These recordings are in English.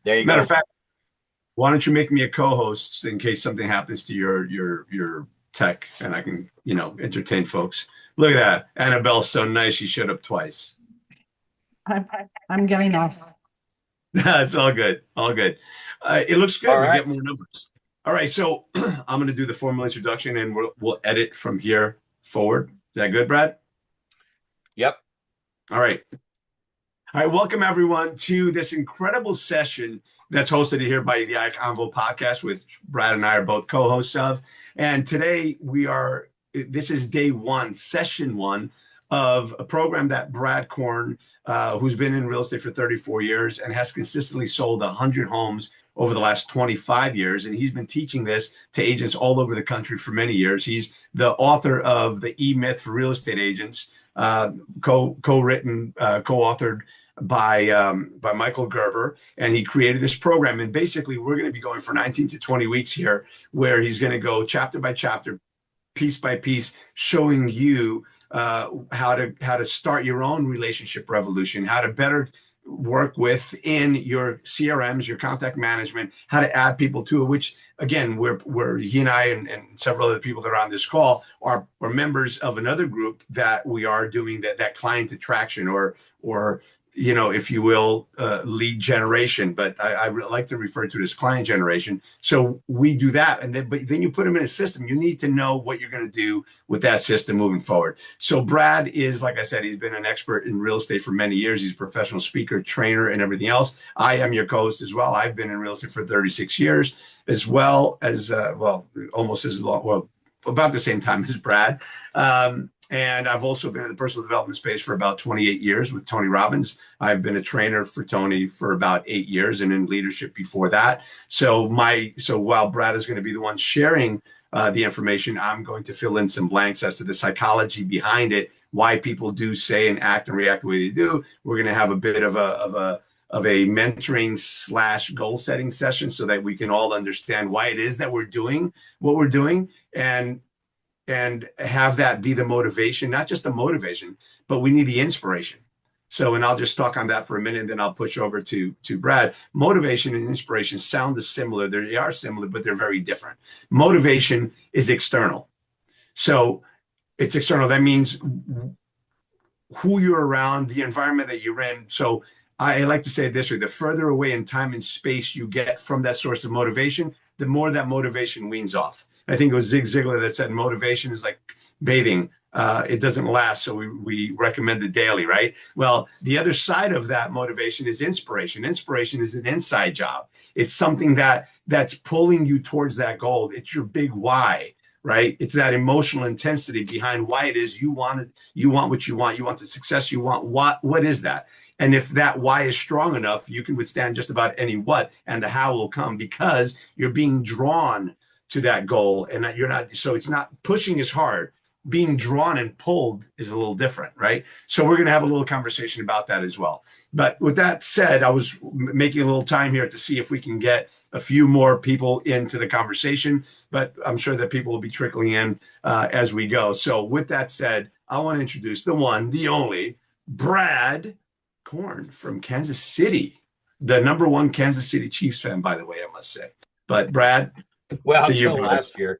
There you Matter of go. fact, why don't you make me a co-host in case something happens to your tech and I can, entertain folks. Look at that. Annabelle's so nice she showed up twice. I'm I'm getting off. It's all good. All good. It looks All good. We right. get more numbers. All right, so I'm going to do the formal introduction and we'll edit from here forward. Is that good, Brad? Yep. All right. All right, welcome everyone to this incredible session that's hosted here by the iConvo podcast, which Brad and I are both co-hosts of. And today this is day one, session one of a program that Brad Korn, who's been in real estate for 34 years and has consistently sold 100 homes over the last 25 years. And he's been teaching this to agents all over the country for many years. He's the author of The E-Myth for Real Estate Agents, co-written, co-authored by Michael Gerber, and he created this program. And basically, we're going to be going for 19 to 20 weeks here, where he's going to go chapter by chapter, piece by piece, showing you how to start your own relationship revolution, how to better work within your CRMs, your contact management, how to add people to it, which again, we're he and I and several other people that are on this call are members of another group that we are doing that client attraction or if you will, lead generation, but I like to refer to it as client generation. So we do that, but then you put them in a system. You need to know what you're going to do with that system moving forward. So Brad is, like I said, he's been an expert in real estate for many years. He's a professional speaker, trainer, and everything else. I am your co-host as well. I've been in real estate for 36 years, as well as almost as long, well, about the same time as Brad. And I've also been in the personal development space for about 28 years with Tony Robbins. I've been a trainer for Tony for about 8 years and in leadership before that. So while Brad is going to be the one sharing the information, I'm going to fill in some blanks as to the psychology behind it, why people do say and act and react the way they do. We're going to have a bit of a mentoring slash goal setting session so that we can all understand why it is that we're doing what we're doing and have that be the motivation, not just the motivation, but we need the inspiration. So, and I'll just talk on that for a minute, and then I'll push over to Brad. Motivation and inspiration sound similar. They are similar, but they're very different. Motivation is external. So it's external. That means who you're around, the environment that you're in. So I like to say it this way: the further away in time and space you get from that source of motivation, the more that motivation weans off. I think it was Zig Ziglar that said motivation is like bathing. It doesn't last, so we recommend it daily, right? Well, the other side of that motivation is inspiration. Inspiration is an inside job. It's something that's pulling you towards that goal. It's your big why, right? It's that emotional intensity behind why it is you want it. You want what you want. You want the success you want. What is that? And if that why is strong enough, you can withstand just about any what, and the how will come because you're being drawn to that goal, and that you're not. So it's not pushing as hard. Being drawn and pulled is a little different, right? So we're going to have a little conversation about that as well. But with that said, I was making a little time here to see if we can get a few more people into the conversation, but I'm sure that people will be trickling in as we go. So with that said, I want to introduce the one, the only, Brad Korn from Kansas City, the number one Kansas City Chiefs fan, by the way, I must say. But Brad, Well, to you, until brother. last year.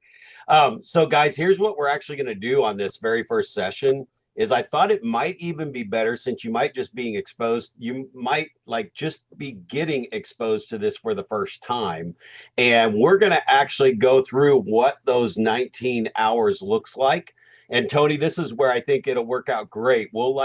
So guys, here's what we're actually going to do on this very first session is I thought it might even be better since you might just being exposed, you might like just be getting exposed to this for the first time. And we're going to actually go through what those 19 hours looks like. And Tony, this is where I think it'll work out great. We'll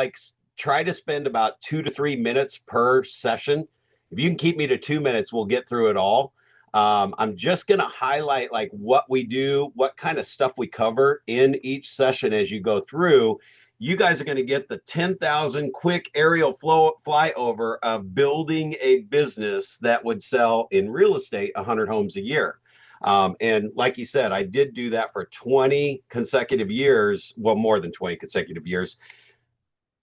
try to spend about 2 to 3 minutes per session. If you can keep me to 2 minutes, we'll get through it all. I'm just going to highlight like what we do, what kind of stuff we cover in each session as you go through. You guys are going to get the 10,000 quick aerial flyover of building a business that would sell in real estate 100 homes a year. And like you said, I did do that for 20 consecutive years, well, more than 20 consecutive years.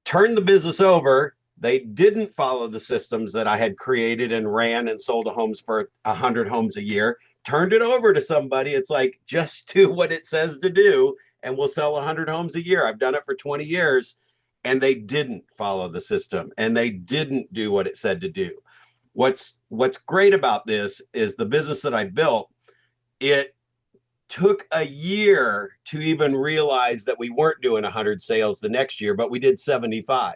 Turned the business over. They didn't follow the systems that I had created and ran and sold homes for 100 homes a year. Turned it over to somebody. It's like, just do what it says to do and we'll sell 100 homes a year. I've done it for 20 years and they didn't follow the system and they didn't do what it said to do. What's great about this is the business that I built, it took a year to even realize that we weren't doing 100 sales the next year, but we did 75.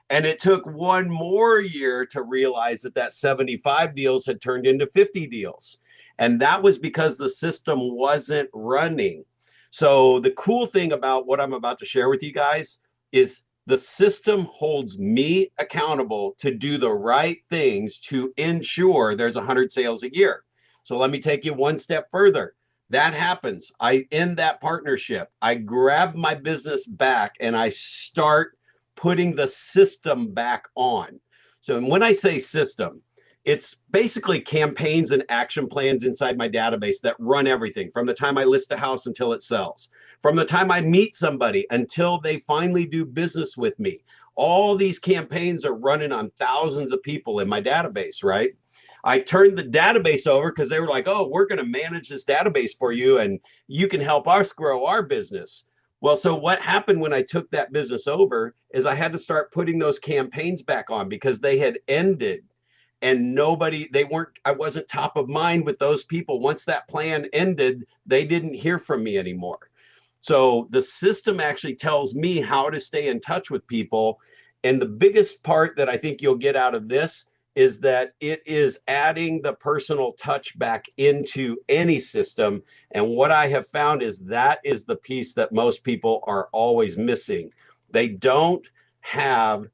And it took one more year to realize that that 75 deals had turned into 50 deals. And that was because the system wasn't running. So the cool thing about what I'm about to share with you guys is the system holds me accountable to do the right things to ensure there's 100 sales a year. So let me take you one step further. That happens. I end that partnership. I grab my business back and I start putting the system back on. So when I say system, it's basically campaigns and action plans inside my database that run everything from the time I list a house until it sells, from the time I meet somebody until they finally do business with me. All these campaigns are running on thousands of people in my database, right? I turned the database over because they were like, oh, we're going to manage this database for you and you can help us grow our business. Well, so what happened when I took that business over is I had to start putting those campaigns back on because they had ended and I wasn't top of mind with those people. Once that plan ended, they didn't hear from me anymore. So the system actually tells me how to stay in touch with people. And the biggest part that I think you'll get out of this is that it is adding the personal touch back into any system. And what I have found is that is the piece that most people are always missing. They don't have,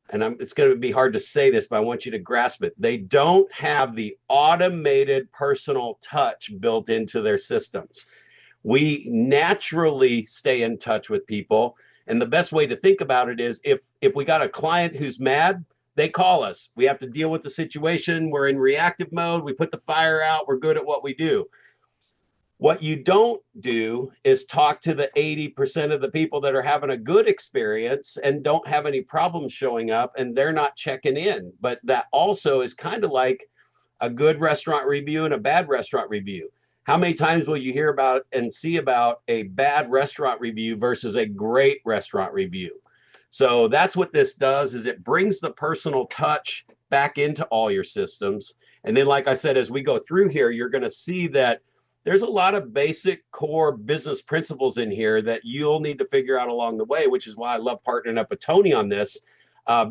and it's going to be hard to say this, but I want you to grasp it. They don't have the automated personal touch built into their systems. We naturally stay in touch with people. And the best way to think about it is if we got a client who's mad, they call us. We have to deal with the situation. We're in reactive mode. We put the fire out. We're good at what we do. What you don't do is talk to the 80% of the people that are having a good experience and don't have any problems showing up and they're not checking in. But that also is kind of like a good restaurant review and a bad restaurant review. How many times will you hear about and see about a bad restaurant review versus a great restaurant review? So that's what this does, is it brings the personal touch back into all your systems. And then, like I said, as we go through here, you're going to see that there's a lot of basic core business principles in here that you'll need to figure out along the way, which is why I love partnering up with Tony on this,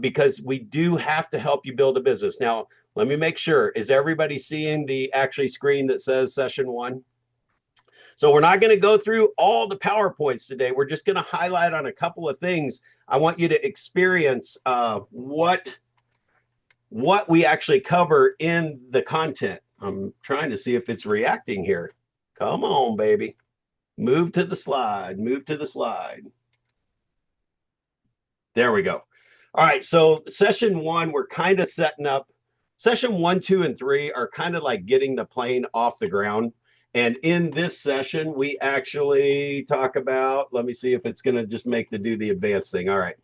because we do have to help you build a business. Now, let me make sure, is everybody seeing the actually screen that says session 1? So we're not going to go through all the PowerPoints today. We're just going to highlight on a couple of things. I want you to experience what we actually cover in the content. I'm trying to see if it's reacting here. Come on, baby. Move to the slide. Move to the slide. There we go. All right. So session 1, we're kind of setting up. Session 1, 2, and 3 are kind of like getting the plane off the ground. And in this session, we actually talk about, let me see if it's going to just do the advanced thing. All right.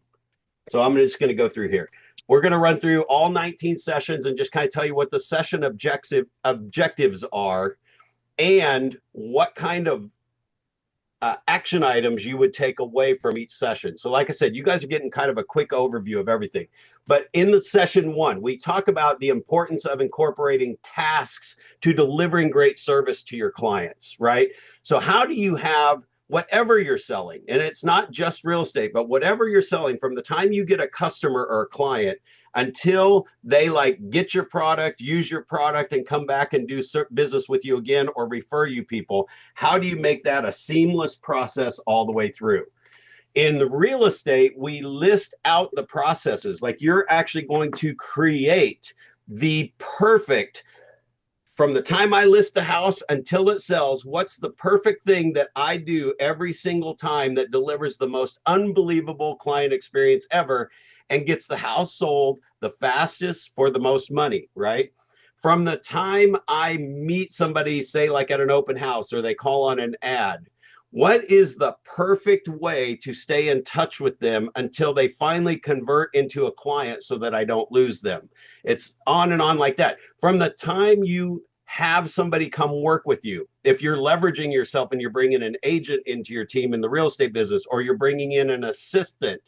So I'm just going to go through here. We're going to run through all 19 sessions and just kind of tell you what the session objectives are and what kind of action items you would take away from each session. So like I said, you guys are getting kind of a quick overview of everything. But in the session 1, we talk about the importance of incorporating tasks to delivering great service to your clients, right? So how do you have whatever you're selling, and it's not just real estate, but whatever you're selling, from the time you get a customer or a client until they get your product, use your product, and come back and do business with you again or refer you people, how do you make that a seamless process all the way through? In the real estate, we list out the processes. Like, you're actually going to create the perfect, from the time I list the house until it sells, what's the perfect thing that I do every single time that delivers the most unbelievable client experience ever and gets the house sold the fastest for the most money, right? From the time I meet somebody, say like at an open house, or they call on an ad, what is the perfect way to stay in touch with them until they finally convert into a client so that I don't lose them? It's on and on like that. From the time you have somebody come work with you, if you're leveraging yourself and you're bringing an agent into your team in the real estate business, or you're bringing in an assistant,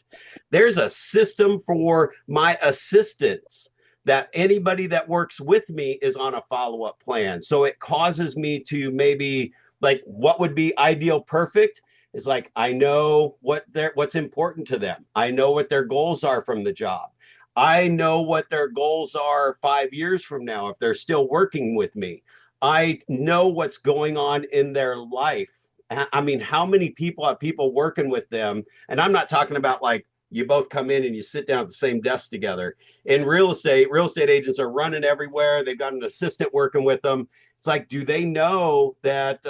there's a system for my assistants that anybody that works with me is on a follow-up plan. So it causes me to maybe like what would be ideal perfect is like I know what's important to them. I know what their goals are from the job. I know what their goals are 5 years from now if they're still working with me. I know what's going on in their life. I mean, how many people have people working with them? And I'm not talking about like you both come in and you sit down at the same desk together. In real estate agents are running everywhere. They've got an assistant working with them. It's like, do they know that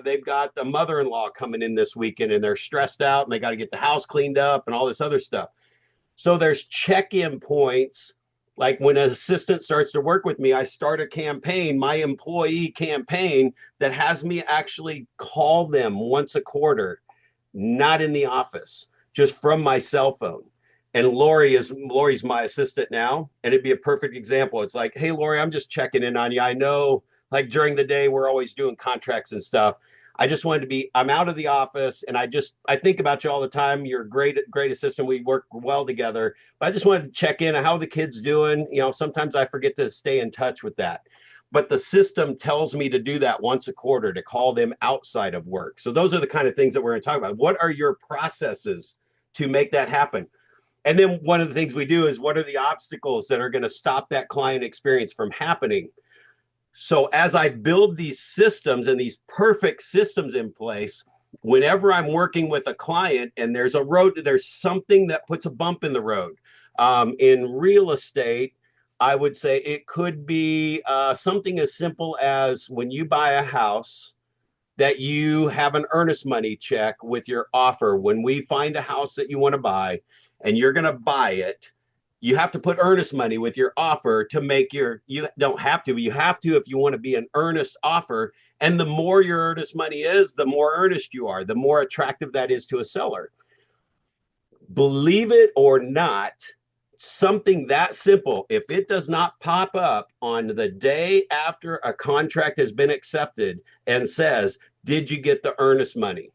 they've got the mother-in-law coming in this weekend and they're stressed out and they got to get the house cleaned up and all this other stuff? So there's check-in points. Like when an assistant starts to work with me, I start a campaign, my employee campaign, that has me actually call them once a quarter, not in the office, just from my cell phone. And Lori's my assistant now, and it'd be a perfect example. It's like, hey, Lori, I'm just checking in on you. I know, like during the day, we're always doing contracts and stuff. I just wanted to be, I'm out of the office and I think about you all the time. You're a great assistant. We work well together, but I just wanted to check in on how the kids doing. You know, sometimes I forget to stay in touch with that, but the system tells me to do that once a quarter, to call them outside of work. So those are the kind of things that we're going to talk about. What are your processes to make that happen? And then one of the things we do is what are the obstacles that are going to stop that client experience from happening? So as I build these systems and these perfect systems in place, whenever I'm working with a client and there's something that puts a bump in the road. In real estate, I would say it could be something as simple as when you buy a house, that you have an earnest money check with your offer. When we find a house that you want to buy and you're going to buy it, you have to put earnest money with your offer to make you don't have to, but you have to if you want to be an earnest offer. And the more your earnest money is, the more earnest you are, the more attractive that is to a seller. Believe it or not, something that simple, if it does not pop up on the day after a contract has been accepted and says, did you get the earnest money?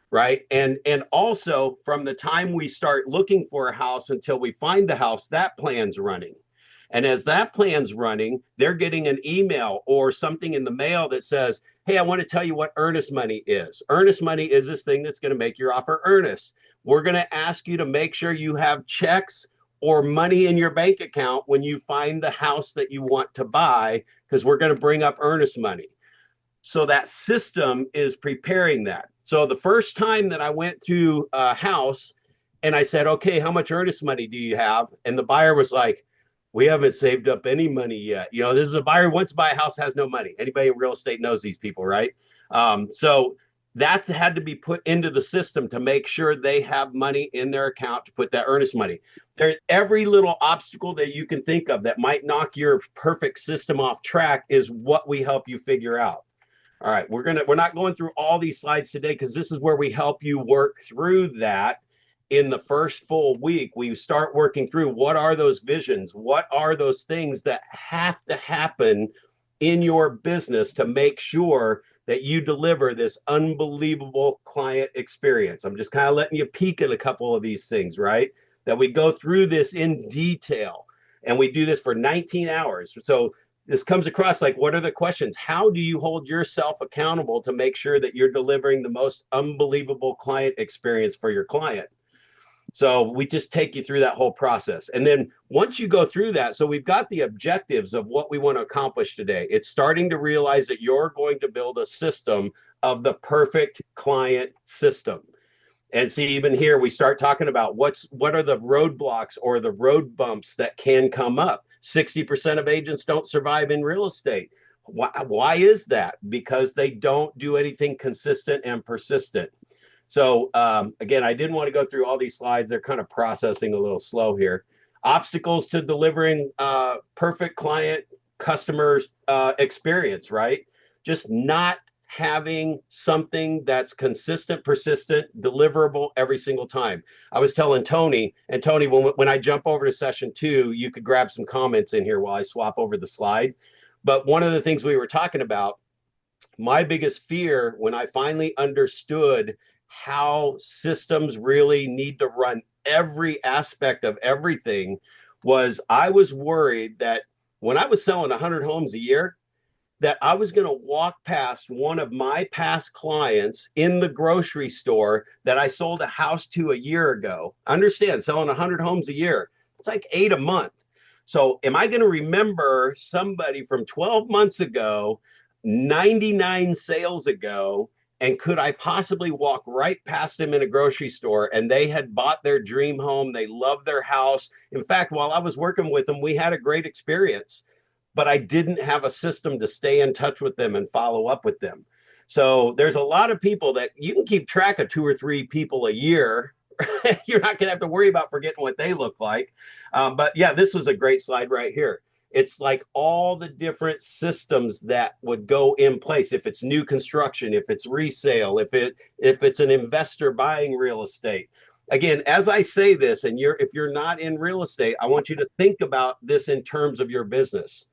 Right. And also from the time we start looking for a house until we find the house, that plan's running. And as that plan's running, they're getting an email or something in the mail that says, hey, I want to tell you what earnest money is. Earnest money is this thing that's going to make your offer earnest. We're going to ask you to make sure you have checks or money in your bank account when you find the house that you want to buy, because we're going to bring up earnest money. So that system is preparing that. So the first time that I went to a house and I said, okay, how much earnest money do you have? And the buyer was like, we haven't saved up any money yet. You know, this is a buyer who wants to buy a house, has no money. Anybody in real estate knows these people, right? So that had to be put into the system to make sure they have money in their account to put that earnest money. There's every little obstacle that you can think of that might knock your perfect system off track is what we help you figure out. All right, we're not going through all these slides today because this is where we help you work through that. In the first full week, we start working through what are those visions, what are those things that have to happen in your business to make sure that you deliver this unbelievable client experience. I'm just kind of letting you peek at a couple of these things, right? That we go through this in detail, and we do this for 19 hours. So this comes across like, what are the questions? How do you hold yourself accountable to make sure that you're delivering the most unbelievable client experience for your client? So we just take you through that whole process. And then once you go through that, so we've got the objectives of what we want to accomplish today. It's starting to realize that you're going to build a system of the perfect client system. And see, even here, we start talking about what are the roadblocks or the road bumps that can come up. 60% of agents don't survive in real estate. Why is that? Because they don't do anything consistent and persistent. So again, I didn't want to go through all these slides. They're kind of processing a little slow here. Obstacles to delivering perfect client customer experience, right? Just not having something that's consistent, persistent, deliverable every single time. I was telling Tony, and Tony, when I jump over to session 2, you could grab some comments in here while I swap over the slide. But one of the things we were talking about, my biggest fear when I finally understood how systems really need to run every aspect of everything was I was worried that when I was selling 100 homes a year, that I was going to walk past one of my past clients in the grocery store that I sold a house to a year ago. Understand, selling 100 homes a year, it's like 8 a month. So am I going to remember somebody from 12 months ago, 99 sales ago, and could I possibly walk right past them in a grocery store and they had bought their dream home? They loved their house. In fact, while I was working with them, we had a great experience, but I didn't have a system to stay in touch with them and follow up with them. So there's a lot of people that you can keep track of 2 or 3 people a year. You're not going to have to worry about forgetting what they look like. But yeah, this was a great slide right here. It's like all the different systems that would go in place. If it's new construction, if it's resale, if it's an investor buying real estate. Again, as I say this, and if you're not in real estate, I want you to think about this in terms of your business.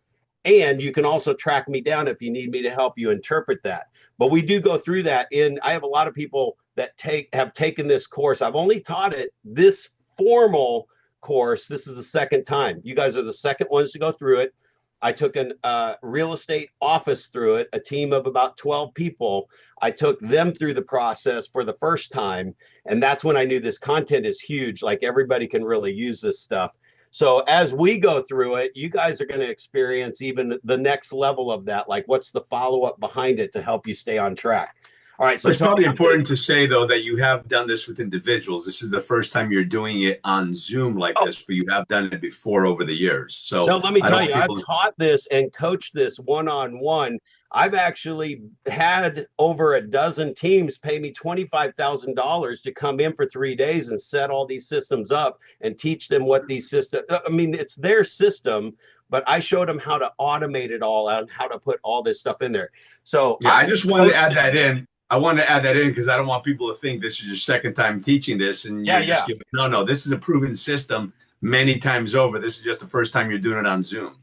And you can also track me down if you need me to help you interpret that. But we do go through that. I have a lot of people that have taken this course. I've only taught it this formal course. This is the second time. You guys are the second ones to go through it. I took a real estate office through it, a team of about 12 people. I took them through the process for the first time. And that's when I knew this content is huge. Like everybody can really use this stuff. So as we go through it, you guys are going to experience even the next level of that. Like what's the follow-up behind it to help you stay on track? All right. So it's probably important to say, though, that you have done this with individuals. This is the first time you're doing it on Zoom like this, but you have done it before over the years. So no, let me tell you, I've taught this and coached this one-on-one. I've actually had over a dozen teams pay me $25,000 to come in for 3 days and set all these systems up and teach them what these systems, I mean, it's their system, but I showed them how to automate it all and how to put all this stuff in there. So yeah, I just wanted to add that in. I want to add that in because I don't want people to think this is your second time teaching this. And no, this is a proven system many times over. This is just the first time you're doing it on Zoom.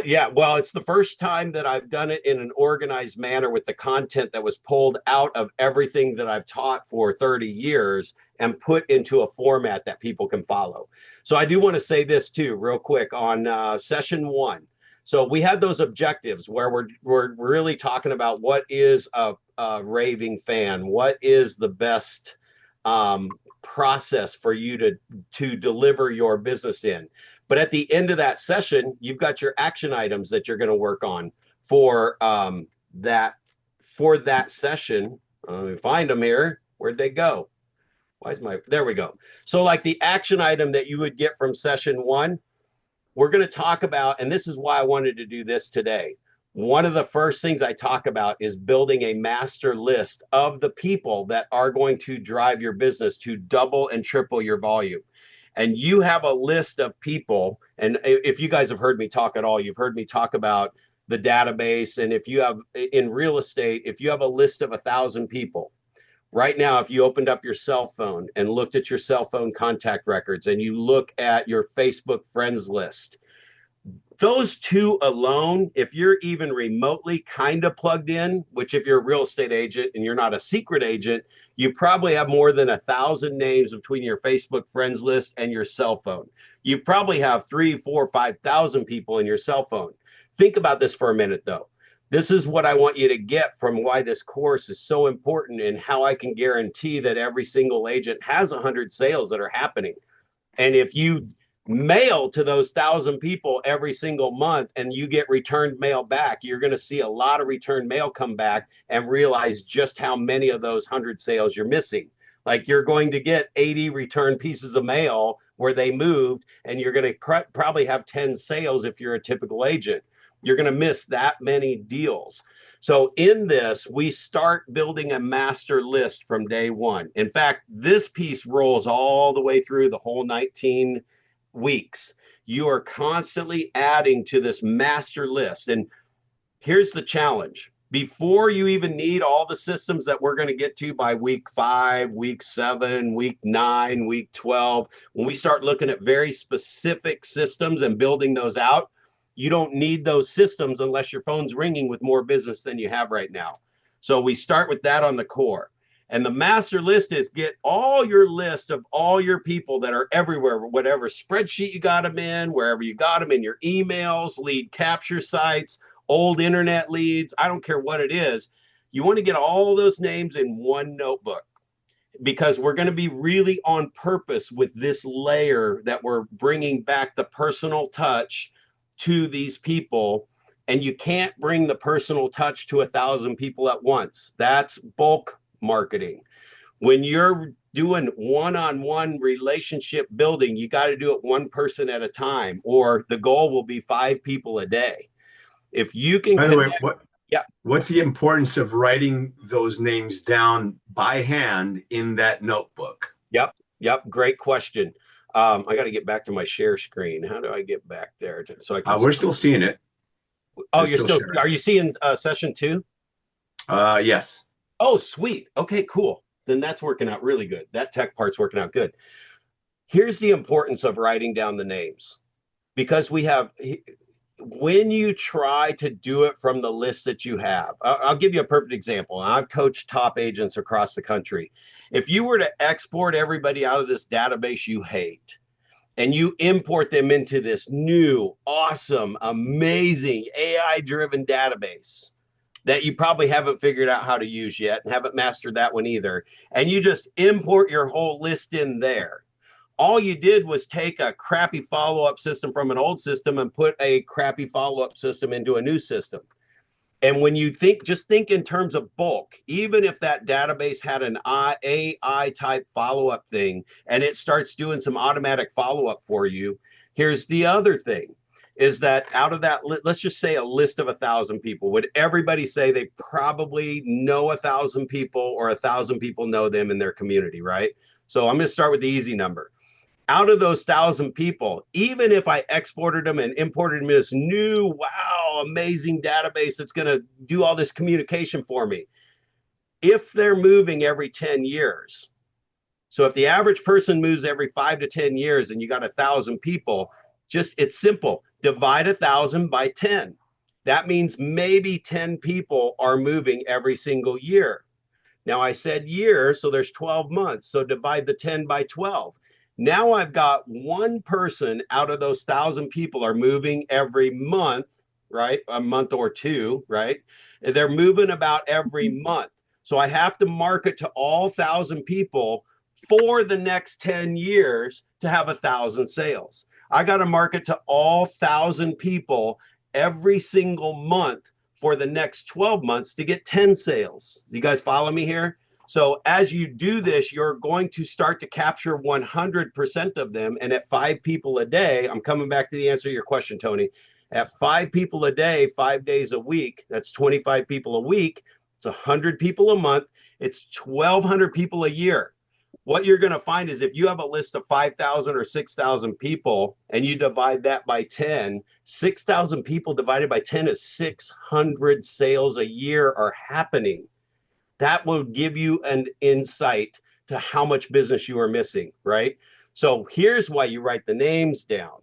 Yeah, well, it's the first time that I've done it in an organized manner with the content that was pulled out of everything that I've taught for 30 years and put into a format that people can follow. So I do want to say this too, real quick on session 1. So we had those objectives where we're really talking about what is a raving fan, what is the best process for you to deliver your business in. But at the end of that session, you've got your action items that you're going to work on for that session. Let me find them here. Where'd they go? There we go. So like the action item that you would get from session 1, we're going to talk about, and this is why I wanted to do this today. One of the first things I talk about is building a master list of the people that are going to drive your business to double and triple your volume. And you have a list of people, and if you guys have heard me talk at all, you've heard me talk about the database. And if you have in real estate, if you have a list of 1,000 people, right now, if you opened up your cell phone and looked at your cell phone contact records and you look at your Facebook friends list, those 2 alone, if you're even remotely kind of plugged in, which if you're a real estate agent and you're not a secret agent, you probably have more than 1,000 names between your Facebook friends list and your cell phone. You probably have 3, 4, 5,000 people in your cell phone. Think about this for a minute, though. This is what I want you to get from why this course is so important and how I can guarantee that every single agent has 100 sales that are happening. And if you mail to those 1,000 people every single month and you get returned mail back, you're going to see a lot of returned mail come back and realize just how many of those 100 sales you're missing. Like you're going to get 80 returned pieces of mail where they moved, and you're going to probably have 10 sales if you're a typical agent. You're going to miss that many deals. So in this, we start building a master list from day 1. In fact, this piece rolls all the way through the whole 19 weeks. You are constantly adding to this master list. And here's the challenge. Before you even need all the systems that we're going to get to by week 5, week 7, week 9, week 12, when we start looking at very specific systems and building those out, you don't need those systems unless your phone's ringing with more business than you have right now. So we start with that on the core. And the master list is get all your list of all your people that are everywhere, whatever spreadsheet you got them in, wherever you got them in your emails, lead capture sites, old internet leads. I don't care what it is. You want to get all those names in one notebook, because we're going to be really on purpose with this layer that we're bringing back the personal touch to these people. And you can't bring the personal touch to 1,000 people at once. That's bulk marketing. When you're doing one-on-one relationship building, you got to do it one person at a time, or the goal will be 5 people a day. If you can By the way, yeah. What's the importance of writing those names down by hand in that notebook? Yep. Great question. I got to get back to my share screen. How do I get back there so I can? We're still seeing it. Oh, you're still. Are you seeing session 2? Yes. Oh, sweet. Okay, cool. Then that's working out really good. That tech part's working out good. Here's the importance of writing down the names, because when you try to do it from the list that you have, I'll give you a perfect example. I've coached top agents across the country. If you were to export everybody out of this database you hate, and you import them into this new, awesome, amazing AI-driven database that you probably haven't figured out how to use yet and haven't mastered that one either, and you just import your whole list in there, all you did was take a crappy follow-up system from an old system and put a crappy follow-up system into a new system. And when you just think in terms of bulk. Even if that database had an AI type follow-up thing and it starts doing some automatic follow-up for you, here's the other thing, is that out of that, let's just say a list of 1,000 people, would everybody say they probably know 1,000 people, or 1,000 people know them in their community, right? So I'm going to start with the easy number. Out of those 1,000 people, even if I exported them and imported them in this new, wow, amazing database that's going to do all this communication for me, if they're moving every 10 years, so if the average person moves every 5 to 10 years and you got 1,000 people, it's simple. Divide 1,000 by 10. That means maybe 10 people are moving every single year. Now I said year, so there's 12 months. So divide the 10 by 12. Now I've got one person out of those 1,000 people are moving every month, right? A month or two, right? They're moving about every month. So I have to market to all 1,000 people for the next 10 years to have 1,000 sales. I got to market to all 1,000 people every single month for the next 12 months to get 10 sales. You guys follow me here? So as you do this, you're going to start to capture 100% of them. And at 5 people a day, I'm coming back to the answer to your question, Tony. At 5 people a day, 5 days a week, that's 25 people a week. It's 100 people a month. It's 1,200 people a year. What you're going to find is if you have a list of 5,000 or 6,000 people and you divide that by 10, 6,000 people divided by 10 is 600 sales a year are happening. That will give you an insight to how much business you are missing, right? So here's why you write the names down.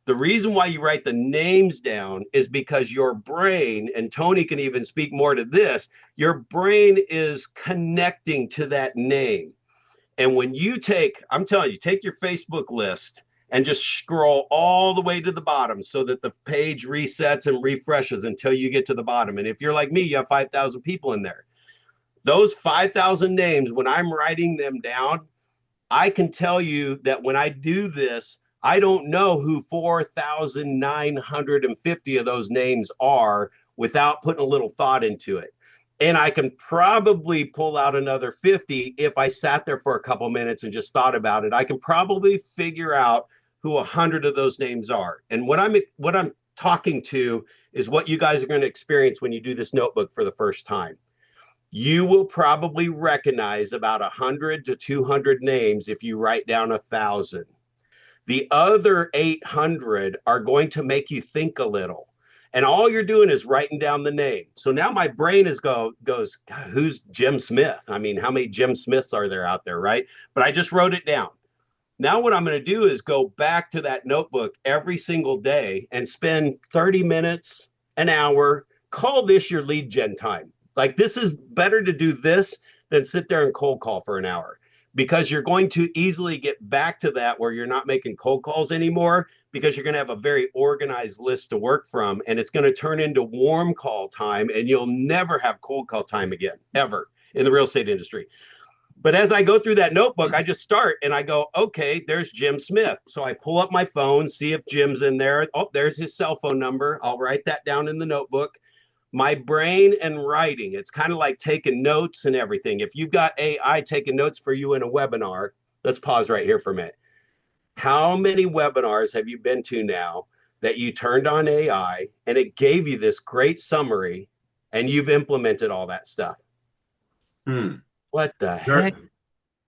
The reason why you write the names down is because your brain, and Tony can even speak more to this, your brain is connecting to that name. And when you I'm telling you, take your Facebook list and just scroll all the way to the bottom so that the page resets and refreshes until you get to the bottom. And if you're like me, you have 5,000 people in there. Those 5,000 names, when I'm writing them down, I can tell you that when I do this, I don't know who 4,950 of those names are without putting a little thought into it. And I can probably pull out another 50 if I sat there for a couple minutes and just thought about it. I can probably figure out who 100 of those names are. And what I'm talking to is what you guys are going to experience when you do this notebook for the first time. You will probably recognize about 100 to 200 names if you write down 1,000. The other 800 are going to make you think a little. And all you're doing is writing down the name. So now my brain goes, God, who's Jim Smith? I mean, how many Jim Smiths are there out there, right? But I just wrote it down. Now what I'm going to do is go back to that notebook every single day and spend 30 minutes, an hour, call this your lead gen time. Like, this is better to do this than sit there and cold call for an hour, because you're going to easily get back to that where you're not making cold calls anymore, because you're going to have a very organized list to work from, and it's going to turn into warm call time, and you'll never have cold call time again, ever, in the real estate industry. But as I go through that notebook, I just start and I go, okay, there's Jim Smith. So I pull up my phone, see if Jim's in there. Oh, there's his cell phone number. I'll write that down in the notebook. My brain and writing, it's kind of like taking notes and everything. If you've got AI taking notes for you in a webinar, let's pause right here for a minute. How many webinars have you been to now that you turned on AI and it gave you this great summary and you've implemented all that stuff? What the heck?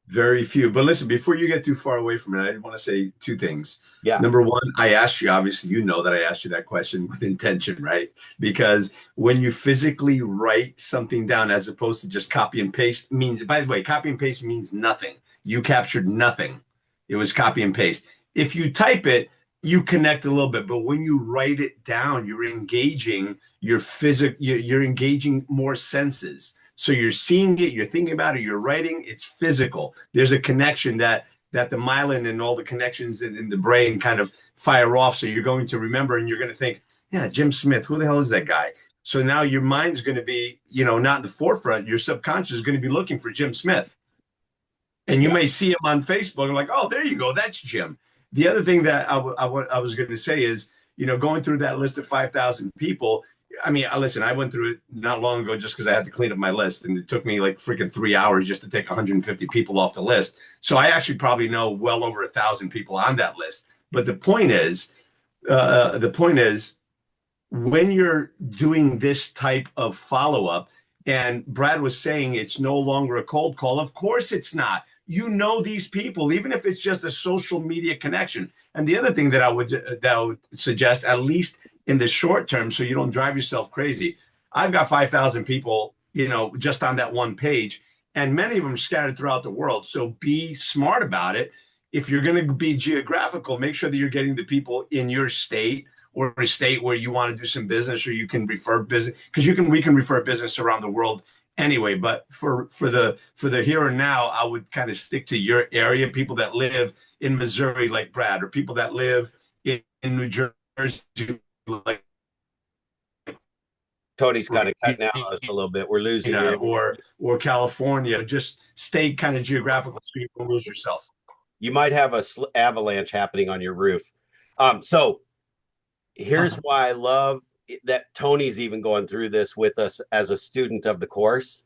Very few. But listen, before you get too far away from it, I want to say two things. Yeah. Number one, I asked you, obviously, you know that I asked you that question with intention, right? Because when you physically write something down as opposed to just copy and paste means, by the way, copy and paste means nothing. You captured nothing. It was copy and paste. If you type it, you connect a little bit, but when you write it down, you're engaging you're engaging more senses. So you're seeing it, you're thinking about it, you're writing, it's physical. There's a connection that the myelin and all the connections in the brain kind of fire off. So you're going to remember and you're going to think, yeah, Jim Smith, who the hell is that guy? So now your mind's going to be, not in the forefront. Your subconscious is going to be looking for Jim Smith. And you may see him on Facebook and like, oh, there you go, that's Jim. The other thing that I was going to say is, going through that list of 5,000 people, I mean, listen, I went through it not long ago just because I had to clean up my list. And it took me like freaking 3 hours just to take 150 people off the list. So I actually probably know well over 1,000 people on that list. But the point is, when you're doing this type of follow-up, and Brad was saying it's no longer a cold call. Of course it's not. You know these people, even if it's just a social media connection. And the other thing that I would suggest, at least in the short term, so you don't drive yourself crazy. I've got 5,000 people, just on that one page, and many of them scattered throughout the world. So be smart about it. If you're going to be geographical, make sure that you're getting the people in your state or a state where you want to do some business, or you can refer business, because we can refer business around the world anyway. But for the here and now, I would kind of stick to your area, people that live in Missouri like Brad, or people that live in New Jersey like Tony's kind of cutting out us a little bit. We're losing you. Or California. Just stay kind of geographical so you don't lose yourself. You might have a avalanche happening on your roof. So here's why I love that Tony's even going through this with us as a student of the course.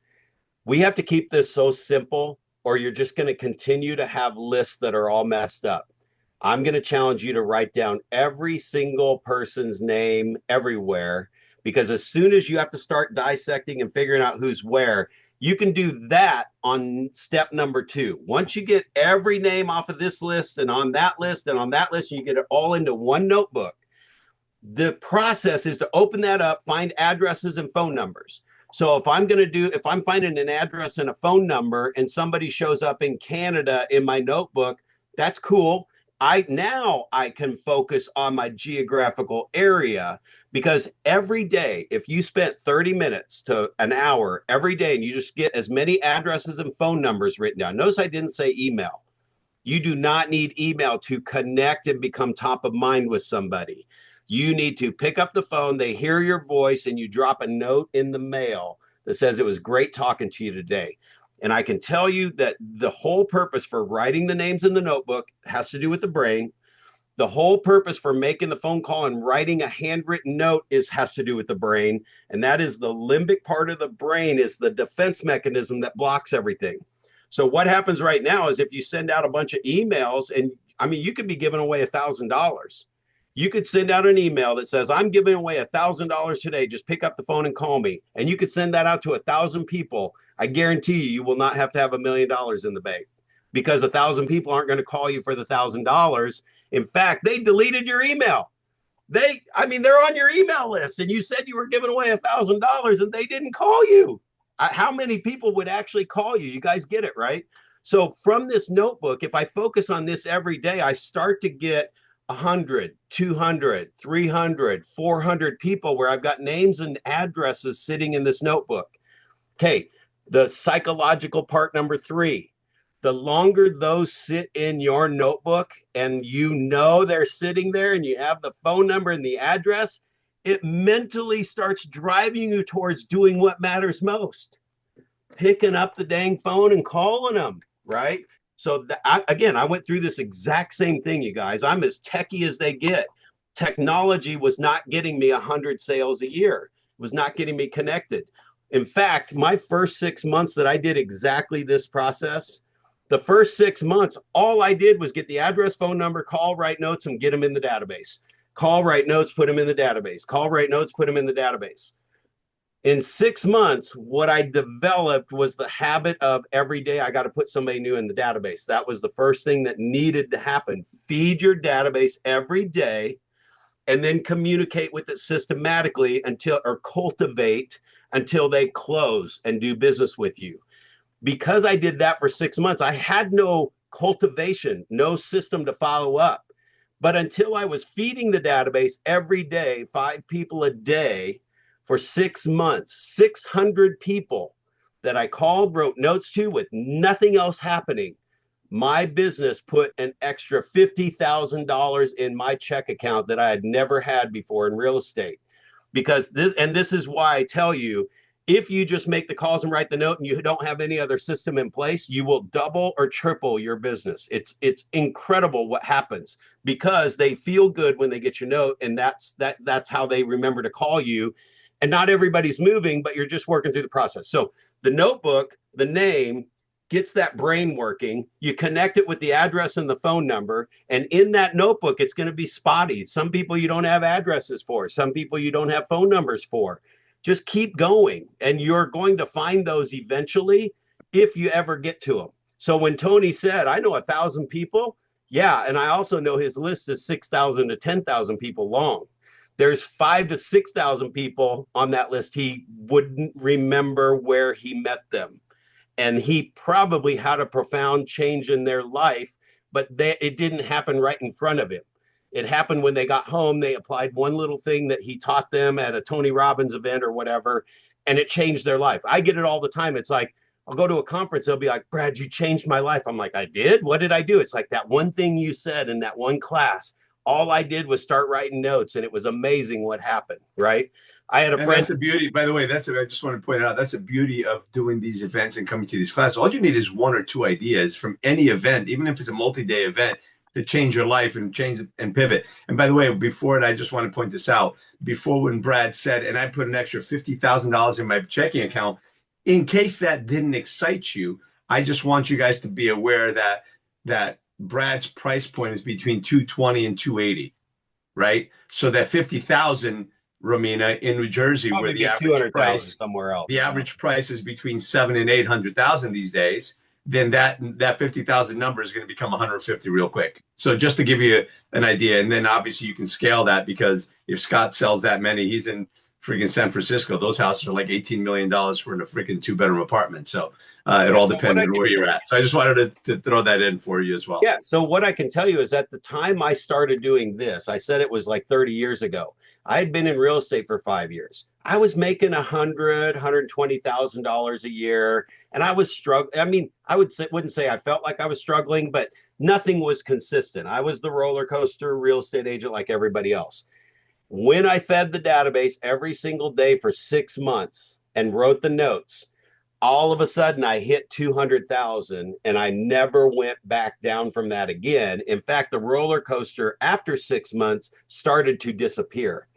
We have to keep this so simple, or you're just going to continue to have lists that are all messed up. I'm going to challenge you to write down every single person's name everywhere, because as soon as you have to start dissecting and figuring out who's where, you can do that on step number 2. Once you get every name off of this list and on that list and on that list, and you get it all into one notebook, the process is to open that up, find addresses and phone numbers. So if I'm finding an address and a phone number and somebody shows up in Canada in my notebook, that's cool. I can focus on my geographical area, because every day, if you spent 30 minutes to an hour every day and you just get as many addresses and phone numbers written down. Notice I didn't say email. You do not need email to connect and become top of mind with somebody. You need to pick up the phone, they hear your voice, and you drop a note in the mail that says, it was great talking to you today. And I can tell you that the whole purpose for writing the names in the notebook has to do with the brain. The whole purpose for making the phone call and writing a handwritten note has to do with the brain. And that is the limbic part of the brain, is the defense mechanism that blocks everything. So what happens right now is if you send out a bunch of emails, and I mean, you could be giving away $1,000. You could send out an email that says, I'm giving away $1,000 today. Just pick up the phone and call me. And you could send that out to 1,000 people. I guarantee you will not have to have $1 million in the bank, because 1,000 people aren't going to call you for the $1,000. In fact, they deleted your email. They're on your email list, and you said you were giving away $1,000 and they didn't call you. How many people would actually call you? You guys get it, right? So from this notebook, if I focus on this every day, I start to get 100, 200, 300, 400 people where I've got names and addresses sitting in this notebook. Okay, The psychological part number 3, the longer those sit in your notebook and you know they're sitting there and you have the phone number and the address, it mentally starts driving you towards doing what matters most, picking up the dang phone and calling them, right? So again, I went through this exact same thing, you guys. I'm as techie as they get. Technology was not getting me 100 sales a year. It was not getting me connected. In fact, my first 6 months that I did exactly this process, the first 6 months, all I did was get the address, phone number, call, write notes, and get them in the database. Call, write notes, put them in the database. Call, write notes, put them in the database. In 6 months, what I developed was the habit of every day I got to put somebody new in the database. That was the first thing that needed to happen. Feed your database every day and then communicate with it systematically until, or cultivate until they close and do business with you. Because I did that for 6 months, I had no cultivation, no system to follow up. But until I was feeding the database every day, 5 people a day for 6 months, 600 people that I called, wrote notes to with nothing else happening, my business put an extra $50,000 in my check account that I had never had before in real estate. Because this is why I tell you, if you just make the calls and write the note and you don't have any other system in place, you will double or triple your business. It's incredible what happens because they feel good when they get your note, and that's how they remember to call you. And not everybody's moving, but you're just working through the process. So the notebook, the name, gets that brain working. You connect it with the address and the phone number. And in that notebook, it's going to be spotty. Some people you don't have addresses for. Some people you don't have phone numbers for. Just keep going. And you're going to find those eventually if you ever get to them. So when Tony said, I know 1,000 people. Yeah. And I also know his list is 6,000 to 10,000 people long. There's 5,000 to 6,000 people on that list. He wouldn't remember where he met them. And he probably had a profound change in their life, but it didn't happen right in front of him. It happened when they got home. They applied one little thing that he taught them at a Tony Robbins event or whatever, and it changed their life. I get it all the time. It's like, I'll go to a conference. They'll be like, Brad, you changed my life. I'm like, I did? What did I do? It's like that one thing you said in that one class. All I did was start writing notes, and it was amazing what happened, right? I had a friend. That's the beauty, by the way, I just want to point out, that's the beauty of doing these events and coming to these classes. All you need is 1 or 2 ideas from any event, even if it's a multi-day event, to change your life and change and pivot. And by the way, before it, I just want to point this out. Before, when Brad said, and I put an extra $50,000 in my checking account, in case that didn't excite you, I just want you guys to be aware that Brad's price point is between 220 and 280, right? So that 50,000, Romina, in New Jersey, Probably where the get average price somewhere else. The average price is between 700,000 and 800,000 these days, then that 50,000 number is going to become 150 real quick. So just to give you an idea, and then obviously you can scale that, because if Scott sells that many, he's in freaking San Francisco. Those houses are like $18 million for a freaking 2-bedroom apartment. So it all depends on where you're at. So I just wanted to throw that in for you as well. Yeah. So what I can tell you is, at the time I started doing this, I said it was like 30 years ago. I had been in real estate for 5 years. I was making $120,000 a year, and I was struggling. I mean, wouldn't say I felt like I was struggling, but nothing was consistent. I was the roller coaster real estate agent like everybody else. When I fed the database every single day for 6 months and wrote the notes, all of a sudden I hit 200,000, and I never went back down from that again. In fact, the roller coaster after 6 months started to disappear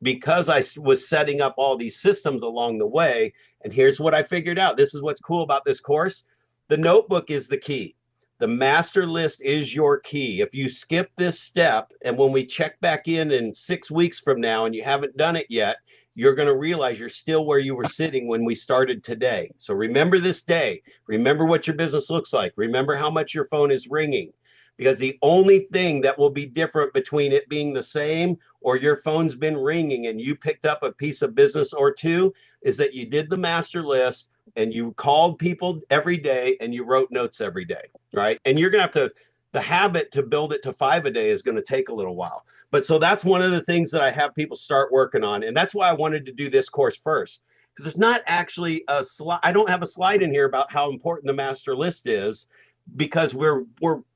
because I was setting up all these systems along the way. And here's what I figured out. This is what's cool about this course. The notebook is the key. The master list is your key. If you skip this step, and when we check back in 6 weeks from now and you haven't done it yet, you're going to realize you're still where you were sitting when we started today. So remember this day. Remember what your business looks like. Remember how much your phone is ringing. Because the only thing that will be different between it being the same or your phone's been ringing and you picked up a piece of business or two is that you did the master list and you called people every day and you wrote notes every day, right? And you're going to have to, the habit to build it to 5 a day is going to take a little while. But so that's one of the things that I have people start working on. And that's why I wanted to do this course first. because there's not actually a slide. I don't have a slide in here about how important the master list is, because we're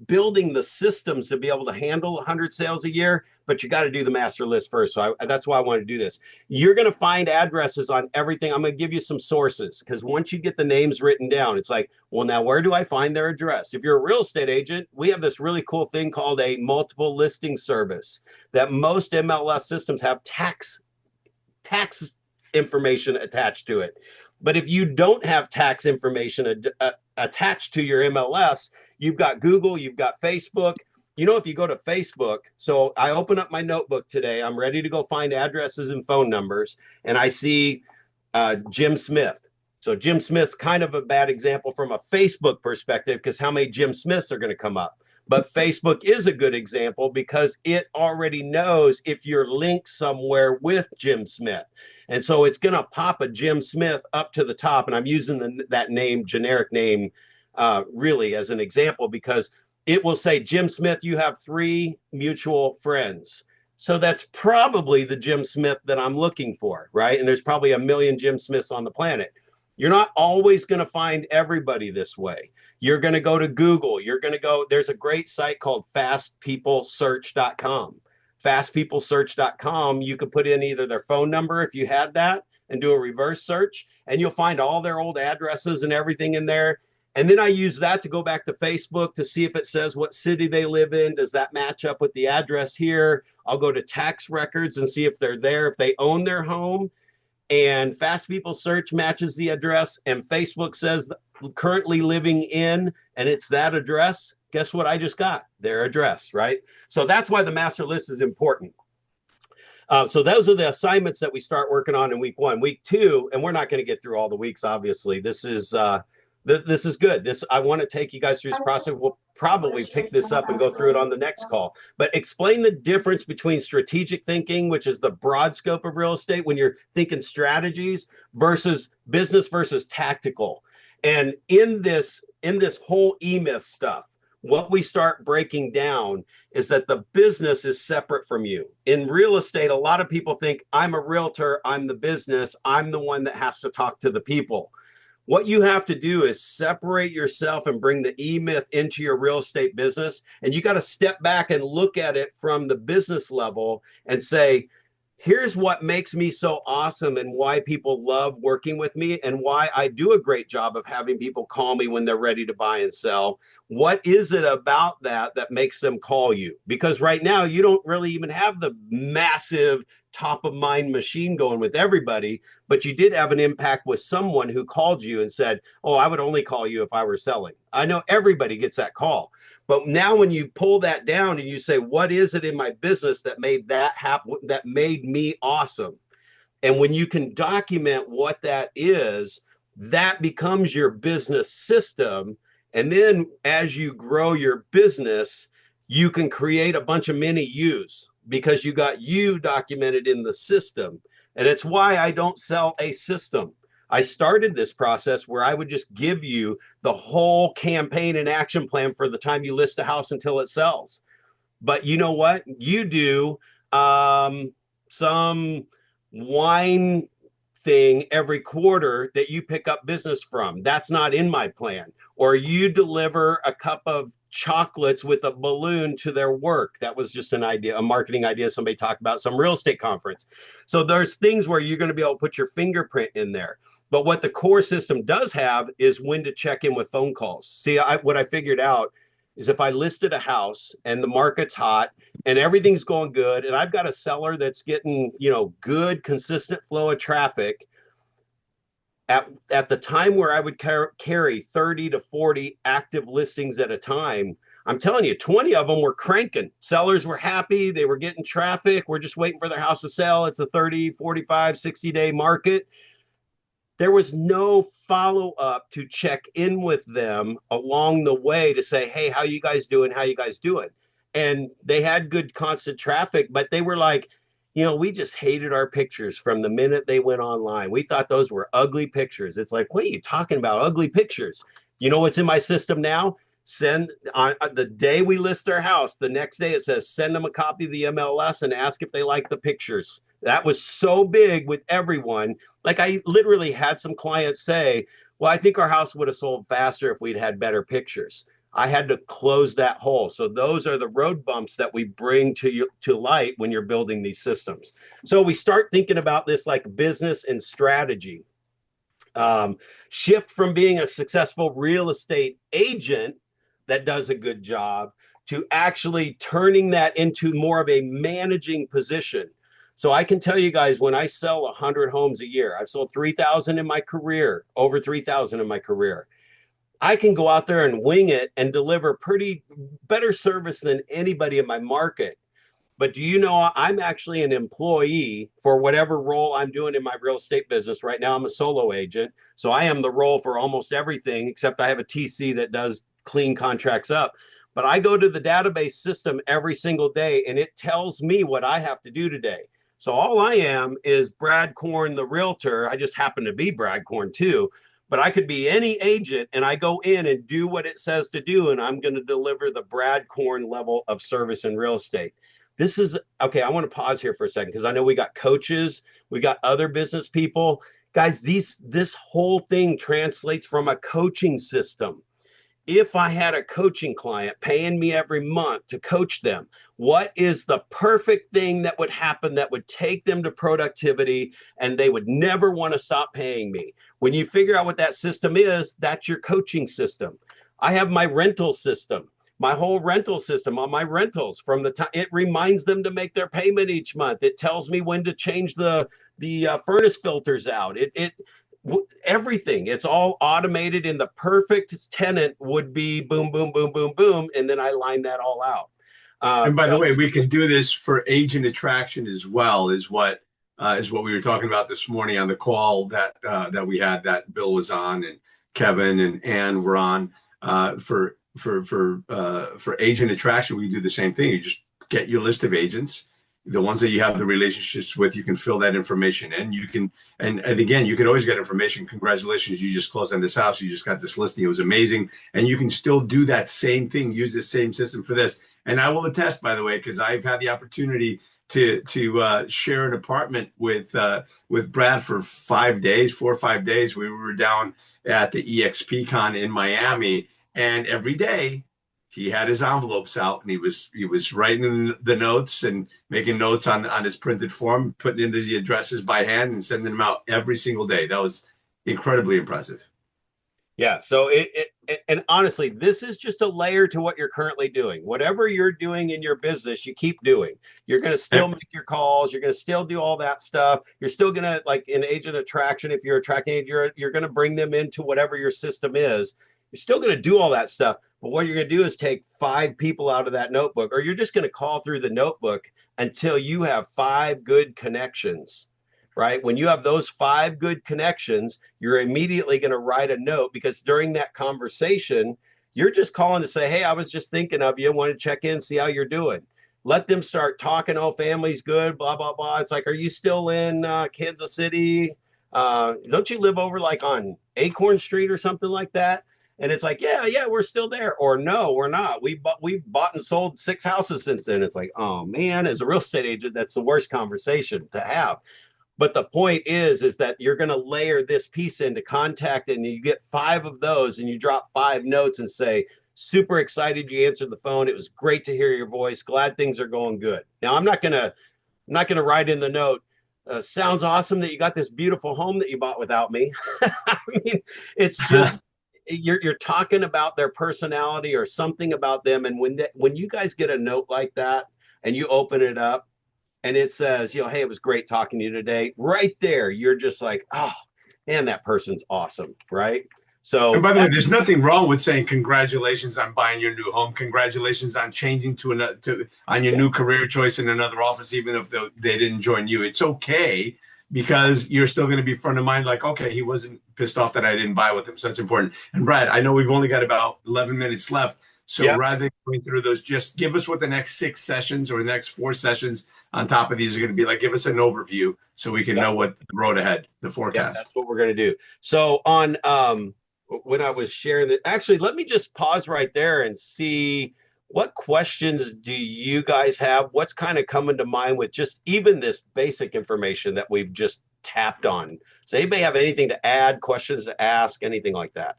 building the systems to be able to handle 100 sales a year, but you got to do the master list first. So that's why I want to do this. You're going to find addresses on everything. I'm going to give you some sources, because once you get the names written down, it's like, well, now where do I find their address? If you're a real estate agent, we have this really cool thing called a multiple listing service that most MLS systems have tax information attached to it. But if you don't have tax information attached to your MLS, you've got Google, you've got Facebook. You know, if you go to Facebook, so I open up my notebook today, I'm ready to go find addresses and phone numbers, and I see Jim Smith. So Jim Smith's kind of a bad example from a Facebook perspective, because how many Jim Smiths are going to come up? But Facebook is a good example because it already knows if you're linked somewhere with Jim Smith. And so it's going to pop a Jim Smith up to the top. And I'm using that name, generic name, really as an example, because it will say, Jim Smith, you have 3 mutual friends. So that's probably the Jim Smith that I'm looking for, right? And there's probably a million Jim Smiths on the planet. You're not always going to find everybody this way. You're going to go to Google. You're going to go, there's a great site called fastpeoplesearch.com. Fastpeoplesearch.com, you could put in either their phone number if you had that and do a reverse search, and you'll find all their old addresses and everything in there. And then I use that to go back to Facebook to see if it says what city they live in. Does that match up with the address here? I'll go to tax records and see if they're there, if they own their home. And Fast People Search matches the address, and Facebook says currently living in, and it's that address. Guess what I just got? Their address, right? So that's why the master list is important. So those are the assignments that we start working on in week 1. Week 2, and we're not going to get through all the weeks, obviously. This is good. I want to take you guys through this process. We'll probably pick this up and go through it on the next call. But explain the difference between strategic thinking, which is the broad scope of real estate when you're thinking strategies, versus business versus tactical. And in this whole E-Myth stuff, what we start breaking down is that the business is separate from you. In real estate, a lot of people think, I'm a realtor, I'm the business, I'm the one that has to talk to the people. What you have to do is separate yourself and bring the E-Myth into your real estate business. And you got to step back and look at it from the business level and say, here's what makes me so awesome and why people love working with me and why I do a great job of having people call me when they're ready to buy and sell. What is it about that makes them call you? Because right now you don't really even have the massive top of mind machine going with everybody, but you did have an impact with someone who called you and said, oh, I would only call you if I were selling. I know everybody gets that call. But now when you pull that down and you say, what is it in my business that made that happen, that made me awesome? And when you can document what that is, that becomes your business system. And then as you grow your business, you can create a bunch of mini yous because you got you documented in the system. And it's why I don't sell a system. I started this process where I would just give you the whole campaign and action plan for the time you list a house until it sells. But you know what? You do some wine thing every quarter that you pick up business from. That's not in my plan. Or you deliver a cup of chocolates with a balloon to their work. That was just an idea, a marketing idea somebody talked about, some real estate conference. So there's things where you're going to be able to put your fingerprint in there. But what the core system does have is when to check in with phone calls. See, what I figured out is if I listed a house and the market's hot and everything's going good, and I've got a seller that's getting, good, consistent flow of traffic, at the time where I would carry 30 to 40 active listings at a time, I'm telling you, 20 of them were cranking. Sellers were happy. They were getting traffic. We're just waiting for their house to sell. It's a 30, 45, 60-day market. There was no follow-up to check in with them along the way to say, hey, how you guys doing? How you guys doing? And they had good constant traffic, but they were like, we just hated our pictures from the minute they went online. We thought those were ugly pictures. It's like, what are you talking about? Ugly pictures. You know what's in my system now? Send on the day we list their house, the next day it says send them a copy of the MLS and ask if they like the pictures. That was so big with everyone. Like I literally had some clients say, well, I think our house would have sold faster if we'd had better pictures. I had to close that hole. So those are the road bumps that we bring to you to light when you're building these systems. So we start thinking about this like business and strategy. Shift from being a successful real estate agent that does a good job to actually turning that into more of a managing position. So I can tell you guys, when I sell 100 homes a year, I've sold 3,000 in my career, over 3,000 in my career. I can go out there and wing it and deliver pretty better service than anybody in my market. But do you know I'm actually an employee for whatever role I'm doing in my real estate business right now? I'm a solo agent. So I am the role for almost everything, except I have a TC that does clean contracts up. But I go to the database system every single day and it tells me what I have to do today. So all I am is Brad Korn, the realtor. I just happen to be Brad Korn too, but I could be any agent and I go in and do what it says to do. And I'm going to deliver the Brad Korn level of service in real estate. This is okay. I want to pause here for a second because I know we got coaches, we got other business people. Guys, this whole thing translates from a coaching system. If I had a coaching client paying me every month to coach them, what is the perfect thing that would happen that would take them to productivity and they would never want to stop paying me? When you figure out what that system is, that's your coaching system. I have my rental system. My whole rental system on my rentals from the time it reminds them to make their payment each month. It tells me when to change the furnace filters out. It everything. It's all automated. And the perfect tenant would be boom, boom, boom, boom, boom, and then I line that all out. And by the way, we can do this for agent attraction as well, is what we were talking about this morning on the call that we had, that Bill was on and Kevin and Ann were on. For agent attraction, we do the same thing. You just get your list of agents, the ones that you have the relationships with. You can fill that information in. You can, and again, you can always get information. Congratulations, you just closed on this house. You just got this listing. It was amazing. And you can still do that same thing. Use the same system for this. And I will attest, by the way, because I've had the opportunity to share an apartment with Brad for 4 or 5 days. We were down at the EXP Con in Miami. And every day he had his envelopes out and he was writing the notes and making notes on his printed form, putting in the addresses by hand and sending them out every single day. That was incredibly impressive. Yeah. So and honestly, this is just a layer to what you're currently doing. Whatever you're doing in your business, you keep doing. You're going to still make your calls. You're going to still do all that stuff. You're still going to, like in agent attraction, if you're attracting, you're going to bring them into whatever your system is. You're still going to do all that stuff. But what you're going to do is take 5 people out of that notebook, or you're just going to call through the notebook until you have 5 good connections, right? When you have those 5 good connections, you're immediately going to write a note, because during that conversation, you're just calling to say, hey, I was just thinking of you, want to check in, see how you're doing. Let them start talking. Oh, family's good, blah, blah, blah. It's like, are you still in Kansas City? Don't you live over like on Acorn Street or something like that? And it's like, yeah, we're still there. Or no, we're not. We've bought and sold 6 houses since then. It's like, oh man, as a real estate agent, that's the worst conversation to have. But the point is that you're going to layer this piece into contact, and you get 5 of those, and you drop 5 notes and say, super excited you answered the phone. It was great to hear your voice. Glad things are going good. Now, I'm not going to write in the note, sounds awesome that you got this beautiful home that you bought without me. I mean, it's just you're talking about their personality or something about them. And when you guys get a note like that and you open it up and it says, hey, it was great talking to you today, right there, you're just like, oh man, that person's awesome, right? So, and by the way, there's nothing wrong with saying congratulations on buying your new home, congratulations on changing on your new career choice in another office, even if they didn't join you. It's okay, because you're still going to be front of mind, like, okay, he wasn't pissed off that I didn't buy with him. So that's important. And Brad, I know we've only got about 11 minutes left. So rather than going through those, just give us what the next 6 sessions or the next 4 sessions on top of these are going to be like. Give us an overview so we can know what the road ahead, the forecast. That's what we're going to do. So on, when I was sharing that. Actually, let me just pause right there and see what questions do you guys have? What's kind of coming to mind with just even this basic information that we've just tapped on? Does anybody have anything to add, questions to ask, anything like that?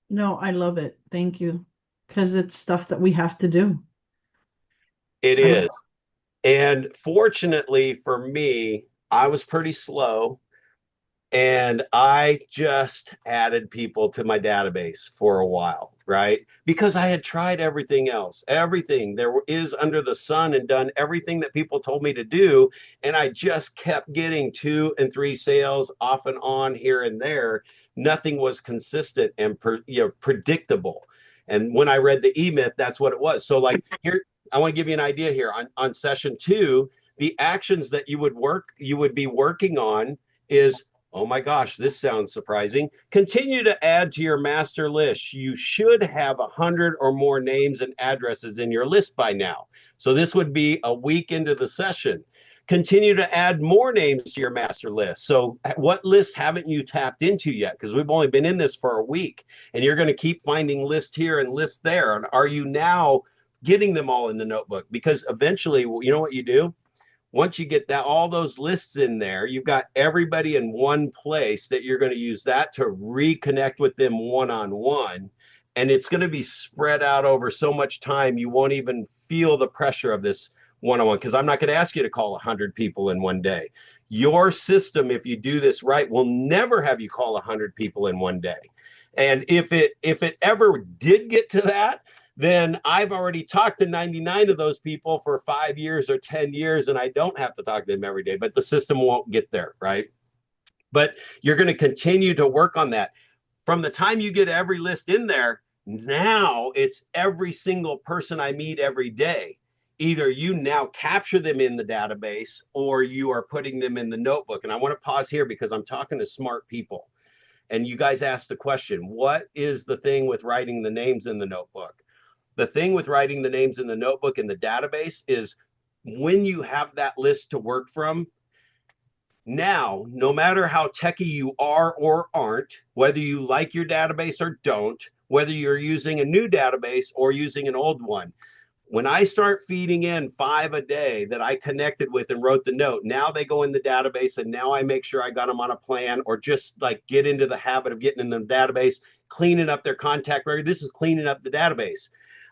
No, I love it. Thank you. Because it's stuff that we have to do. It I don't, is. And fortunately for me, I was pretty slow. And I just added people to my database for a while, right? Because I had tried everything else, everything there is under the sun, and done everything that people told me to do. And I just kept getting 2 and 3 sales off and on here and there. Nothing was consistent and predictable. And when I read the E-Myth, that's what it was. So like here, I want to give you an idea here on session 2, the actions that you would be working on is, oh my gosh, this sounds surprising. Continue to add to your master list. You should have 100 or more names and addresses in your list by now. So this would be a week into the session. Continue to add more names to your master list. So what list haven't you tapped into yet? Because we've only been in this for a week, and you're going to keep finding list here and list there. And are you now getting them all in the notebook? Because eventually, you know what you do? Once you get that all those lists in there, you've got everybody in one place that you're going to use that to reconnect with them one-on-one. And it's going to be spread out over so much time, you won't even feel the pressure of this one-on-one, because I'm not going to ask you to call 100 people in one day. Your system, if you do this right, will never have you call 100 people in one day. And if it ever did get to that, then I've already talked to 99 of those people for 5 years or 10 years, and I don't have to talk to them every day, but the system won't get there, right? But you're going to continue to work on that. From the time you get every list in there, now it's every single person I meet every day. Either you now capture them in the database or you are putting them in the notebook. And I want to pause here because I'm talking to smart people. And you guys asked the question, what is the thing with writing the names in the notebook? The thing with writing the names in the notebook in the database is when you have that list to work from, now, no matter how techie you are or aren't, whether you like your database or don't, whether you're using a new database or using an old one, when I start feeding in 5 a day that I connected with and wrote the note, now they go in the database, and now I make sure I got them on a plan, or just like get into the habit of getting in the database, cleaning up their contact record. This is cleaning up the database.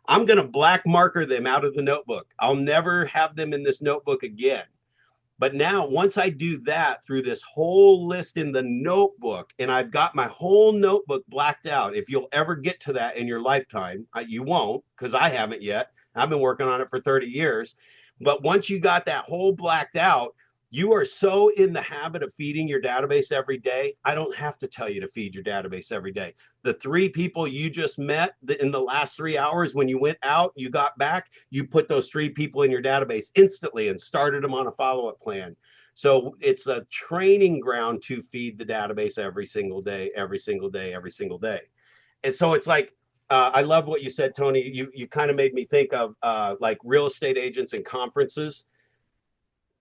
I'm going to black marker them out of the notebook. I'll never have them in this notebook again. But now, once I do that through this whole list in the notebook, and I've got my whole notebook blacked out, if you'll ever get to that in your lifetime, you won't, because I haven't yet. I've been working on it for 30 years. But once you got that whole blacked out, you are so in the habit of feeding your database every day. I don't have to tell you to feed your database every day. The 3 people you just met in the last 3 hours, when you went out, you got back, you put those 3 people in your database instantly and started them on a follow-up plan. So it's a training ground to feed the database every single day, every single day, every single day. And so it's like, I love what you said, Tony. You kind of made me think of like real estate agents and conferences.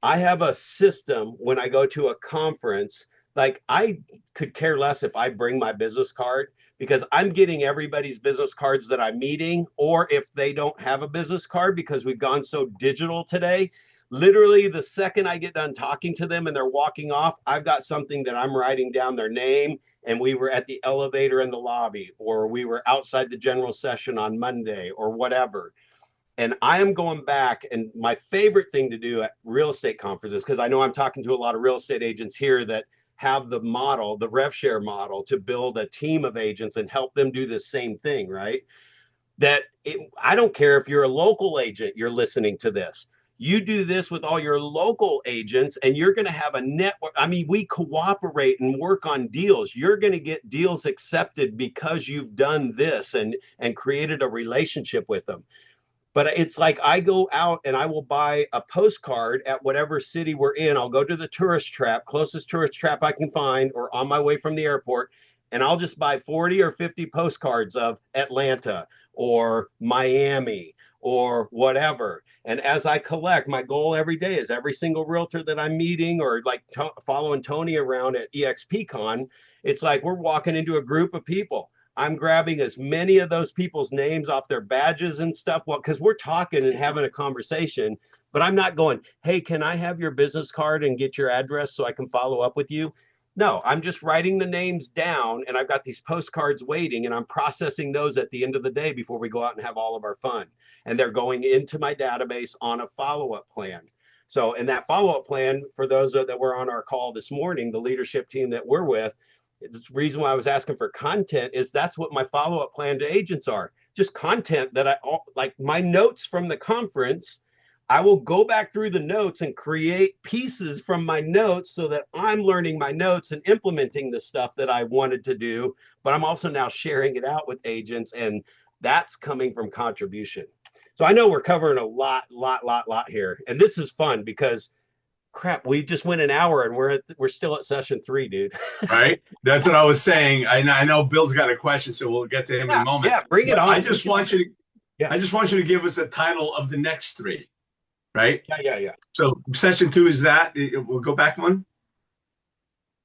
I have a system when I go to a conference. Like, I could care less if I bring my business card, because I'm getting everybody's business cards that I'm meeting, or if they don't have a business card, because we've gone so digital today. Literally, the second I get done talking to them and they're walking off, I've got something that I'm writing down their name, and we were at the elevator in the lobby, or we were outside the general session on Monday, or whatever. And I am going back, and my favorite thing to do at real estate conferences, because I know I'm talking to a lot of real estate agents here that have the model, the rev share model, to build a team of agents and help them do the same thing, right? I don't care if you're a local agent, you're listening to this. You do this with all your local agents, and you're going to have a network. I mean, we cooperate and work on deals. You're going to get deals accepted because you've done this and created a relationship with them. But it's like, I go out and I will buy a postcard at whatever city we're in. I'll go to the tourist trap, closest tourist trap I can find, or on my way from the airport, and I'll just buy 40 or 50 postcards of Atlanta or Miami or whatever. And as I collect, my goal every day is every single realtor that I'm meeting or like following Tony around at EXPCon, it's like we're walking into a group of people. I'm grabbing as many of those people's names off their badges and stuff. Well, because we're talking and having a conversation, but I'm not going, hey, can I have your business card and get your address so I can follow up with you? No, I'm just writing the names down and I've got these postcards waiting and I'm processing those at the end of the day before we go out and have all of our fun. And they're going into my database on a follow-up plan. So in that follow-up plan, for those that were on our call this morning, the leadership team that we're with, the reason why I was asking for content is that's what my follow-up plan to agents are. Just content that like my notes from the conference. I will go back through the notes and create pieces from my notes so that I'm learning my notes and implementing the stuff that I wanted to do, but I'm also now sharing it out with agents, and that's coming from contribution. So I know we're covering a lot here, and this is fun because crap, we just went an hour and we're still at session 3, dude. Right? That's what I was saying. I know Bill's got a question, so we'll get to him in a moment. Yeah, bring it on. I just want you to give us a title of the next 3, right? Yeah. So session 2 is that. We'll go back one.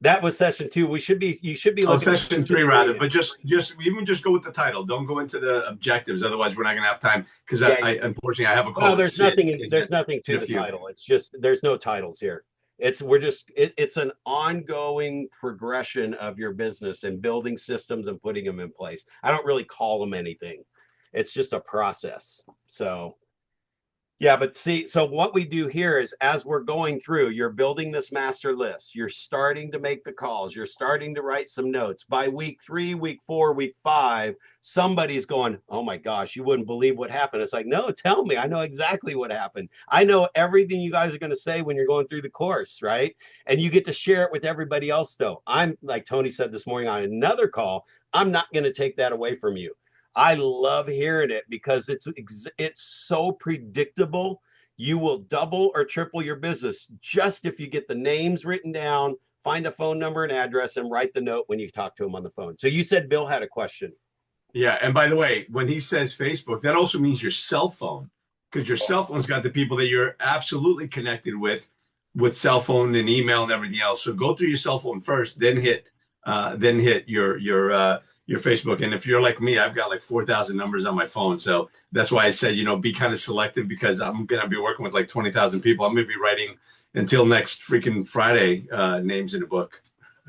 That was session 2. You should be looking session 3 rather, but just go with the title. Don't go into the objectives. Otherwise we're not gonna have time because I unfortunately I have a call. No, there's nothing to the title. It's just there's no titles here. It's an ongoing progression of your business and building systems and putting them in place. I don't really call them anything. It's just a process. So yeah, but see, so what we do here is as we're going through, you're building this master list. You're starting to make the calls. You're starting to write some notes. By week 3, week 4, week 5, somebody's going, oh my gosh, you wouldn't believe what happened. It's like, no, tell me. I know exactly what happened. I know everything you guys are going to say when you're going through the course, right? And you get to share it with everybody else, though. I'm, like Tony said this morning on another call, I'm not going to take that away from you. I love hearing it because it's so predictable. You will double or triple your business just if you get the names written down, find a phone number and address, and write the note when you talk to them on the phone. So you said Bill had a question. Yeah, and by the way, when he says Facebook, that also means your cell phone, because your cell phone's got the people that you're absolutely connected with cell phone and email and everything else. So go through your cell phone first, then hit your Facebook. And if you're like me, I've got like 4,000 numbers on my phone. So that's why I said, be kind of selective because I'm going to be working with like 20,000 people. I'm going to be writing until next freaking Friday names in a book.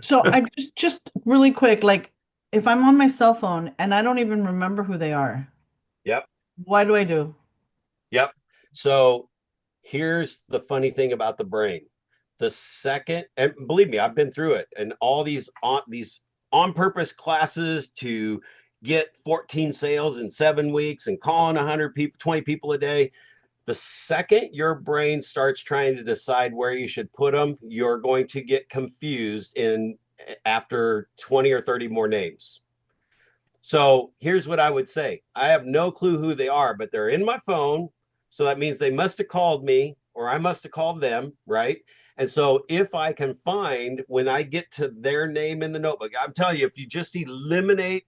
So I just really quick, like if I'm on my cell phone and I don't even remember who they are. Yep. What do I do? Yep. So here's the funny thing about the brain. The second, and believe me, I've been through it, and all these on purpose classes to get 14 sales in 7 weeks and calling 100 people, 20 people a day. The second your brain starts trying to decide where you should put them, you're going to get confused after 20 or 30 more names. So here's what I would say. I have no clue who they are, but they're in my phone. So that means they must have called me or I must have called them, right? And so if I can find when I get to their name in the notebook, I'm telling you, if you just eliminate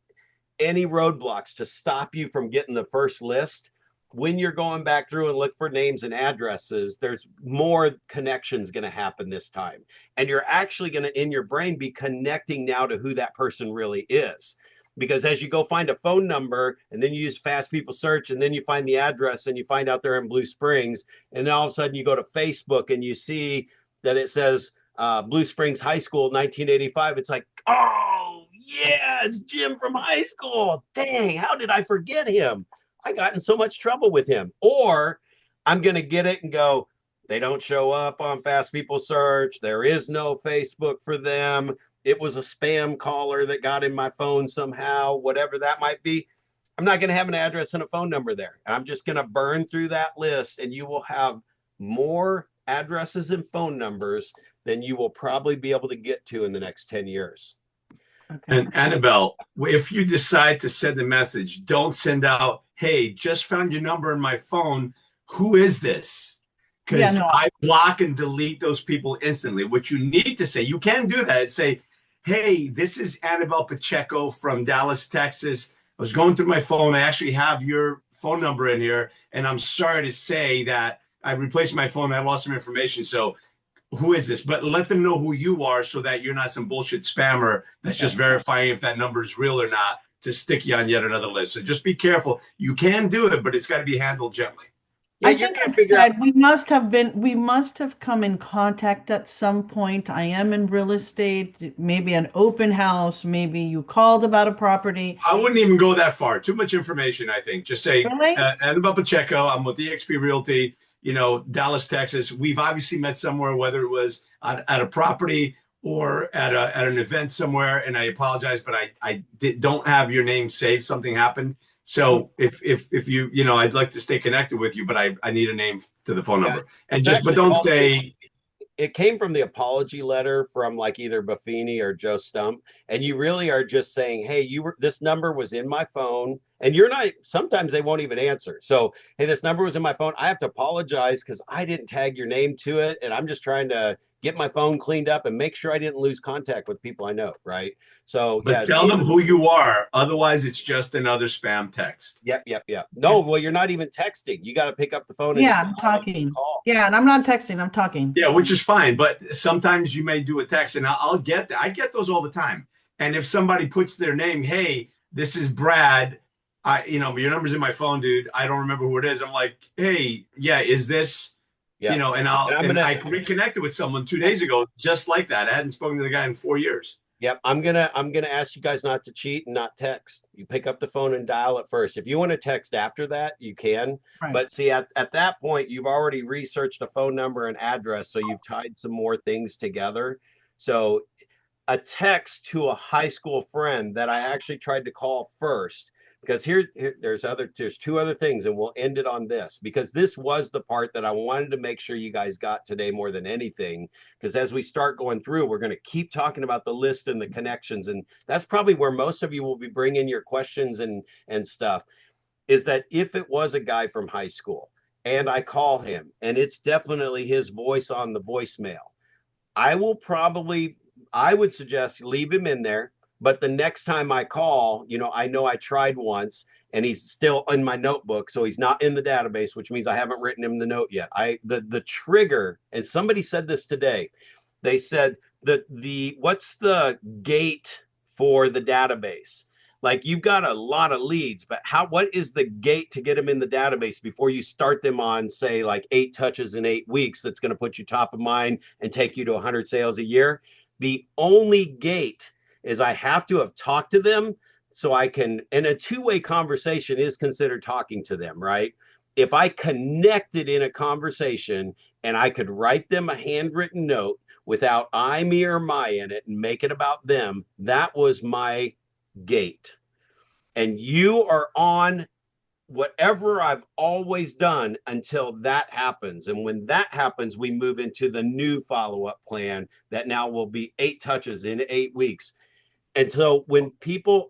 any roadblocks to stop you from getting the first list, when you're going back through and look for names and addresses, there's more connections going to happen this time. And you're actually going to, in your brain, be connecting now to who that person really is. Because as you go find a phone number and then you use fast people search and then you find the address and you find out they're in Blue Springs, and then all of a sudden you go to Facebook and you see that it says Blue Springs High School 1985. It's like, oh yeah, it's Jim from high school. Dang, how did I forget him? I got in so much trouble with him. Or I'm going to get it and go, they don't show up on fast people search. There is no Facebook for them. It was a spam caller that got in my phone somehow, whatever that might be. I'm not going to have an address and a phone number there. I'm just going to burn through that list, and you will have more addresses and phone numbers than you will probably be able to get to in the next 10 years. Okay. And Annabelle, if you decide to send a message, don't send out, hey, just found your number in my phone. Who is this? Because I block and delete those people instantly. What you need to say, you can do that. Say, hey, this is Annabelle Pacheco from Dallas, Texas. I was going through my phone. I actually have your phone number in here, and I'm sorry to say that I replaced my phone. I lost some information. So who is this? But let them know who you are so that you're not some bullshit spammer that's just verifying if that number is real or not to stick you on yet another list. So just be careful. You can do it, but it's got to be handled gently. Yeah, I you're think gonna I've figure out. said we must have come in contact at some point. I am in real estate, maybe an open house, maybe you called about a property. I wouldn't even go that far. Too much information, I think. Just say, Really? Annabelle Pacheco, I'm with eXp Realty, Dallas, Texas. We've obviously met somewhere, whether it was at a property or at an event somewhere. And I apologize, but don't have your name saved. Something happened. So if you, I'd like to stay connected with you, but I need a name to the phone Yeah, number. it's But actually don't called the say, it came from the apology letter from like either Buffini or Joe Stump. And you really are just saying, hey, this number was in my phone. And you're not, sometimes they won't even answer. So, hey, this number was in my phone. I have to apologize because I didn't tag your name to it. And I'm just trying to get my phone cleaned up and make sure I didn't lose contact with people I know. Right. So, but yeah, tell them who you are. Otherwise, it's just another spam text. yep. No, well, you're not even texting. You got to pick up the phone and Yeah, just I'm dial and talking. call. Yeah, and I'm not texting, I'm talking. Yeah, which is fine. But sometimes you may do a text, and I'll get that. I get those all the time. And if somebody puts their name, hey, this is Brad. Your number's in my phone, dude. I don't remember who it is. I'm like, hey, yeah, is this? Yeah. And I reconnected with someone 2 days ago, just like that. I hadn't spoken to the guy in 4 years. Yep, I'm gonna ask you guys not to cheat and not text. You pick up the phone and dial it first. If you want to text after that, you can. Right. But see, at that point, you've already researched a phone number and address, so you've tied some more things together. So a text to a high school friend that I actually tried to call first because there's two other things and we'll end it on this because this was the part that I wanted to make sure you guys got today more than anything because as we start going through we're going to keep talking about the list and the connections and that's probably where most of you will be bringing your questions and stuff is that if it was a guy from high school and I call him and it's definitely his voice on the voicemail, I will probably, I would suggest leave him in there. But the next time I call, I know I tried once and he's still in my notebook. So he's not in the database, which means I haven't written him the note yet. The trigger, and somebody said this today, they said that what's the gate for the database? Like you've got a lot of leads, but what is the gate to get them in the database before you start them on, say, like 8 touches in 8 weeks that's going to put you top of mind and take you to 100 sales a year? The only gate is I have to have talked to them so I can, and a two-way conversation is considered talking to them, right? If I connected in a conversation and I could write them a handwritten note without I, me, or my in it and make it about them, that was my gate. And you are on whatever I've always done until that happens. And when that happens, we move into the new follow-up plan that now will be 8 touches in 8 weeks. And so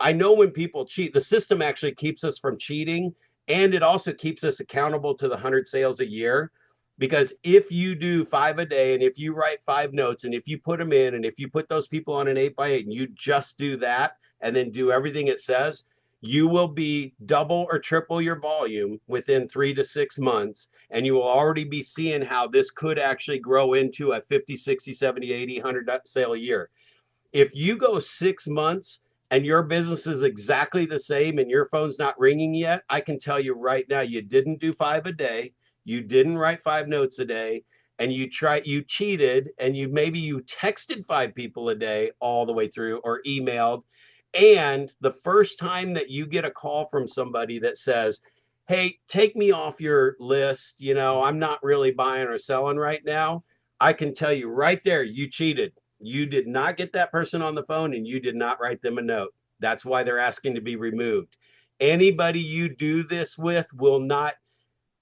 I know when people cheat, the system actually keeps us from cheating. And it also keeps us accountable to the 100 sales a year. Because if you do 5 a day and if you write 5 notes and if you put them in and if you put those people on an 8x8 and you just do that and then do everything it says, you will be double or triple your volume within 3 to 6 months. And you will already be seeing how this could actually grow into a 50, 60, 70, 80, 100 sale a year. If you go 6 months and your business is exactly the same and your phone's not ringing yet, I can tell you right now, you didn't do 5 a day. You didn't write 5 notes a day and you cheated and you texted 5 people a day all the way through or emailed. And the first time that you get a call from somebody that says, hey, take me off your list, I'm not really buying or selling right now, I can tell you right there, you cheated. You did not get that person on the phone and you did not write them a note. That's why they're asking to be removed. Anybody you do this with will not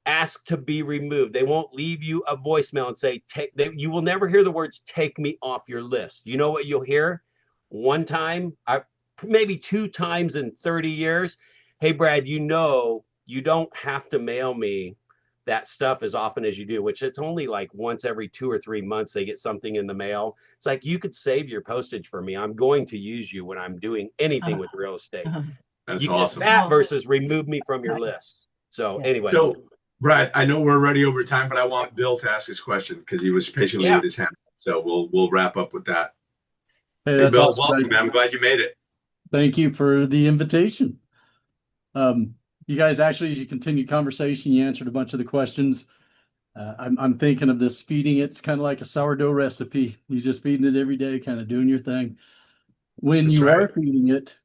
ask to be removed. They won't leave you a voicemail and say, you will never hear the words, take me off your list. You know what you'll hear? One time, maybe 2 times in 30 years. Hey, Brad, you don't have to mail me that stuff as often as you do, which it's only like once every 2 or 3 months they get something in the mail. It's like, you could save your postage for me. I'm going to use you when I'm doing anything with real estate. That's You awesome. get that versus remove me from your list. So Yeah. anyway, So, Brad, I know we're already over time, but I want Bill to ask his question because he was patiently yeah, with his hand. So we'll wrap up with that. Hey, Hey, that's Bill, awesome, welcome, guys. man. I'm glad you made it. Thank you for the invitation. You guys actually, as you continued conversation, you answered a bunch of the questions. I'm thinking of this feeding. It's kind of like a sourdough recipe. You just feeding it every day, kind of doing your thing. When That's you right. are feeding it,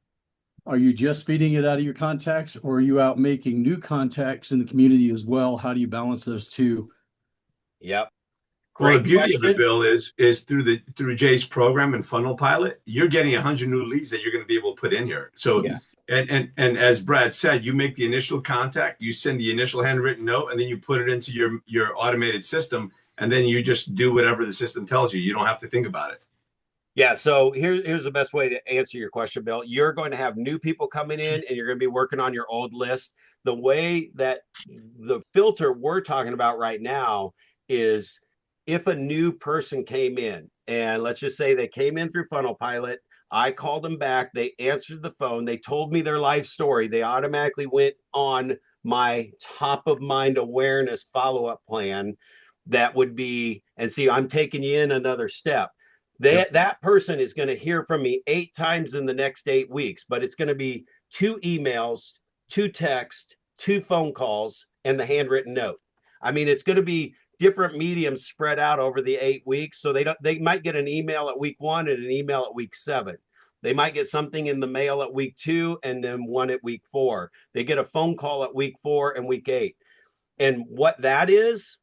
are you just feeding it out of your contacts, or are you out making new contacts in the community as well? How do you balance those two? yep. Well, the Great beauty of it, question. Bill, is through Jay's program and Funnel Pilot, you're getting 100 new leads that you're going to be able to put in here. So, Yeah. and as Brad said, you make the initial contact, you send the initial handwritten note, and then you put it into your automated system, and then you just do whatever the system tells you. You don't have to think about it. Yeah, so here's the best way to answer your question, Bill. You're going to have new people coming in and you're going to be working on your old list. The way that the filter we're talking about right now is if a new person came in, and let's just say they came in through Funnel Pilot, I called them back, they answered the phone, they told me their life story, they automatically went on my top of mind awareness follow-up plan. That would be, and see, I'm taking you in another step. Yep. That person is going to hear from me 8 times in the next 8 weeks, but it's going to be 2 emails, 2 texts, 2 phone calls, and the handwritten note. I mean, it's going to be different mediums spread out over the 8 weeks. So they might get an email at week 1 and an email at week 7. They might get something in the mail at week 2 and then one at week 4. They get a phone call at week 4 and week 8. And what that is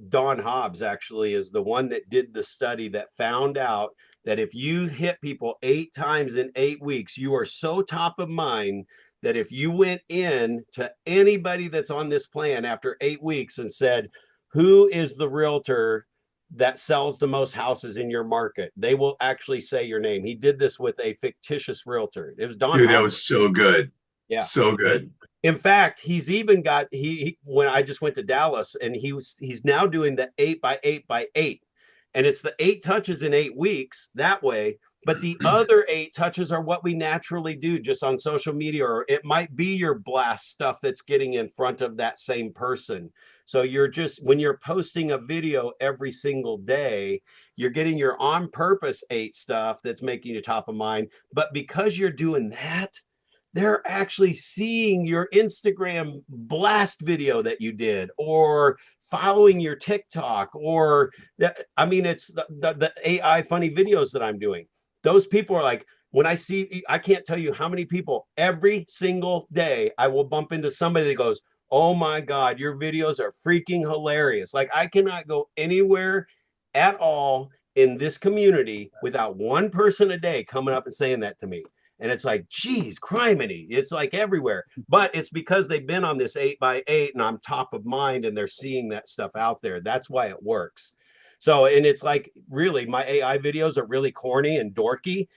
Don Hobbs actually is the one that did the study that found out that if you hit people 8 times in 8 weeks, you are so top of mind that if you went in to anybody that's on this plan after 8 weeks and said, who is the realtor that sells the most houses in your market? They will actually say your name. He did this with a fictitious realtor. It was Don Dude, that Hobbs. was so good. Yeah. So good. In fact, he's even got he when I just went to Dallas and he's now doing the 8 by 8 by 8. And it's the 8 touches in 8 weeks that way. But the other 8 touches are what we naturally do just on social media, or it might be your blast stuff that's getting in front of that same person. So you're just when you're posting a video every single day, you're getting your on purpose 8 stuff that's making you top of mind. But because you're doing that, they're actually seeing your Instagram blast video that you did or following your TikTok or that. I mean, it's the AI funny videos that I'm doing. Those people are like, when I see, I can't tell you how many people every single day I will bump into somebody that goes, oh my God, your videos are freaking hilarious. Like, I cannot go anywhere at all in this community without one person a day coming up and saying that to me. And it's like, geez, criminy. It's like everywhere. But it's because they've been on this 8 by 8 and I'm top of mind and they're seeing that stuff out there. That's why it works. So, and it's like, really, my AI videos are really corny and dorky,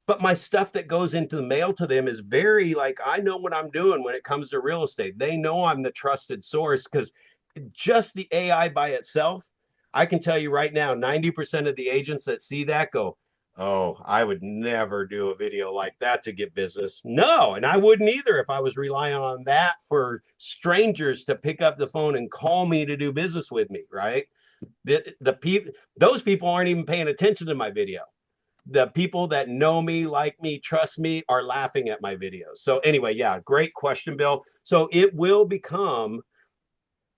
but my stuff that goes into the mail to them is very like, I know what I'm doing when it comes to real estate. They know I'm the trusted source because just the AI by itself, I can tell you right now, 90% of the agents that see that go, oh, I would never do a video like that to get business. No, and I wouldn't either if I was relying on that for strangers to pick up the phone and call me to do business with me, right? The people, those people aren't even paying attention to my video. The people that know me, like me, trust me, are laughing at my videos. So anyway, yeah, great question, Bill. So it will become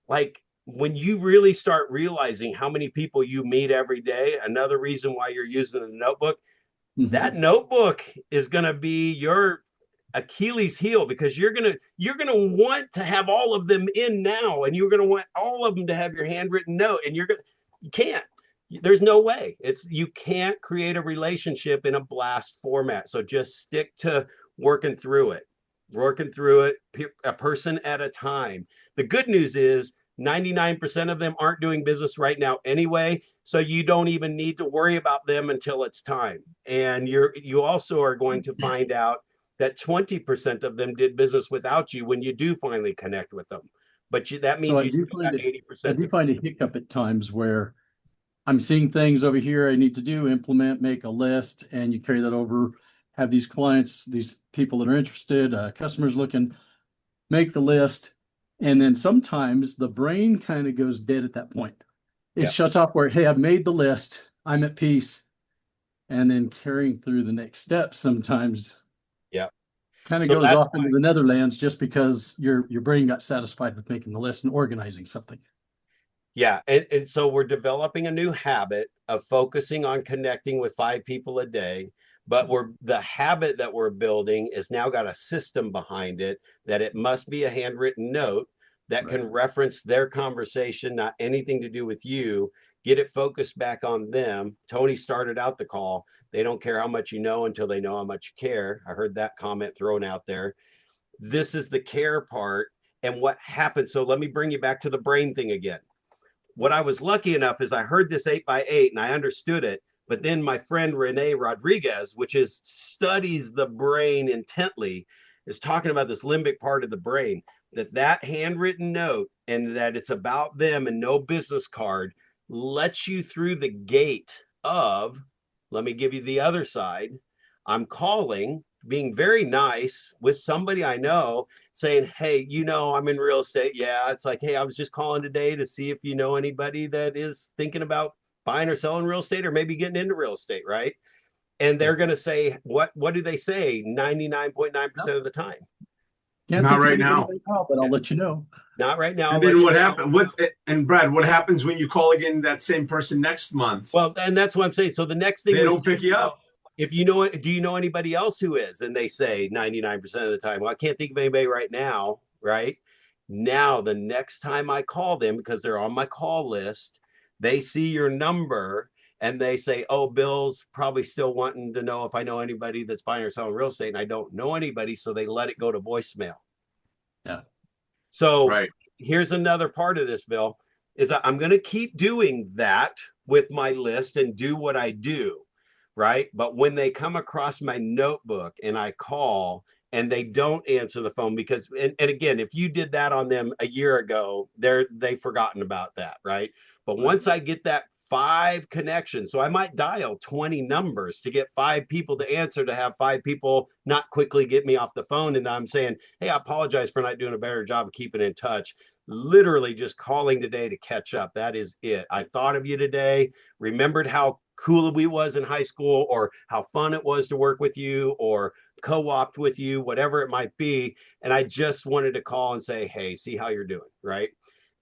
like when you really start realizing how many people you meet every day, another reason why you're using the notebook, that notebook is going to be your Achilles heel because you're going to want to have all of them in now and you're going to want all of them to have your handwritten note and you can't. There's no way. You can't create a relationship in a blast format. So just stick to working through it. Working through it a person at a time. The good news is 99% of them aren't doing business right now anyway, so you don't even need to worry about them until it's time. And you also are going to find out that 20% of them did business without you when you do finally connect with them. But that So means you still got I 80% do to find a hiccup at times where I'm seeing things over here I need to do, implement, make a list, and you carry that over, have these clients, these people that are interested, customers looking, make the list. And then sometimes the brain kind of goes dead at that point. It Yeah. shuts off where, hey, I've made the list, I'm at peace. And then carrying through the next step sometimes Yeah. kind of So goes that's off into the Netherlands just because your brain got satisfied with making the list and organizing something. Yeah, and so we're developing a new habit of focusing on connecting with 5 people a day, but the habit that we're building is now got a system behind it that it must be a handwritten note that Right. can reference their conversation, not anything to do with you, get it focused back on them. Tony started out the call. They don't care how much you know until they know how much you care. I heard that comment thrown out there. This is the care part and what happens. So let me bring you back to the brain thing again. What I was lucky enough is I heard this 8x8 and I understood it. But then my friend Rene Rodriguez, which is studies the brain intently, is talking about this limbic part of the brain, that handwritten note and that it's about them and no business card lets you through the gate of, let me give you the other side. I'm calling, being very nice with somebody I know, saying, hey, I'm in real estate. Yeah. It's like, hey, I was just calling today to see if you know anybody that is thinking about buying or selling real estate or maybe getting into real estate, right? And they're going to say, what do they say 99.9% of the time? Can't Not think of right anybody now. right now, but I'll let you know. Not right now. And then what happened? And Brad, what happens when you call again that same person next month? Well, and that's what I'm saying. So the next thing They don't pick you up. If you know it, do you know anybody else who is? And they say 99% of the time, well, I can't think of anybody right now, right? Now, the next time I call them, because they're on my call list, they see your number and they say, oh, Bill's probably still wanting to know if I know anybody that's buying or selling real estate. And I don't know anybody. So they let it go to voicemail. Yeah. So Right. here's another part of this, Bill, is I'm going to keep doing that with my list and do what I do, right? But when they come across my notebook and I call and they don't answer the phone because, and again, if you did that on them a year ago, they've forgotten about that, right? But once I get that 5 connections, so I might dial 20 numbers to get 5 people to answer, to have 5 people not quickly get me off the phone. And I'm saying, hey, I apologize for not doing a better job of keeping in touch. Literally just calling today to catch up. That is it. I thought of you today, remembered how cool we was in high school, or how fun it was to work with you or co-opt with you, whatever it might be. And I just wanted to call and say, hey, see how you're doing, right?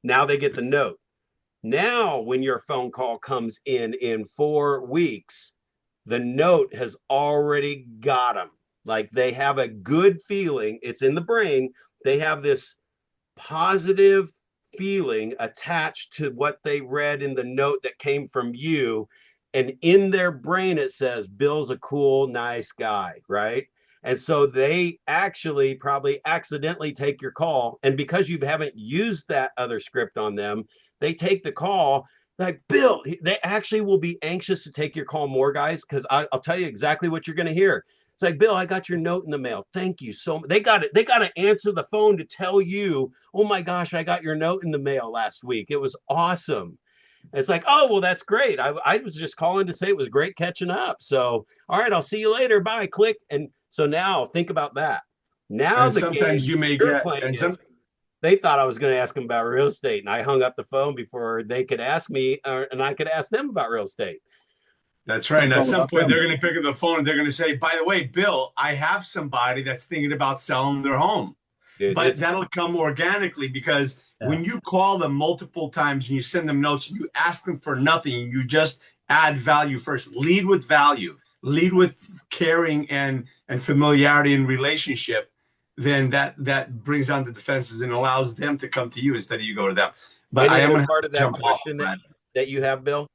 Now they get the note. Now, when your phone call comes in 4 weeks, the note has already got them. Like they have a good feeling. It's in the brain. They have this positive feeling attached to what they read in the note that came from you. And in their brain, it says, Bill's a cool, nice guy, right? And so they actually probably accidentally take your call. And because you haven't used that other script on them, they take the call like, Bill, they actually will be anxious to take your call more, guys, because I'll tell you exactly what you're going to hear. It's like, Bill, I got your note in the mail. Thank you so much. They got it. They got to answer the phone to tell you, oh my gosh, I got your note in the mail last week. It was awesome. It's like, oh, well, that's great. I was just calling to say it was great catching up. So, all right, I'll see you later. Bye. Click. And so now think about that. Now And the sometimes game you may you're get, playing and some, is they thought I was going to ask them about real estate, and I hung up the phone before they could ask me, and I could ask them about real estate. that's right. And It's at all some about point, them. they're going to pick up the phone and they're going to say, by the way, Bill, I have somebody that's thinking about selling their home. Dude, But that'll come organically because when you call them multiple times and you send them notes, you ask them for nothing. You just add value first. Lead with value. Lead with caring and familiarity and relationship. Then that brings down the defenses and allows them to come to you instead of you go to them. But I any am other going to part of that jump off, question Brad. that you have, Bill?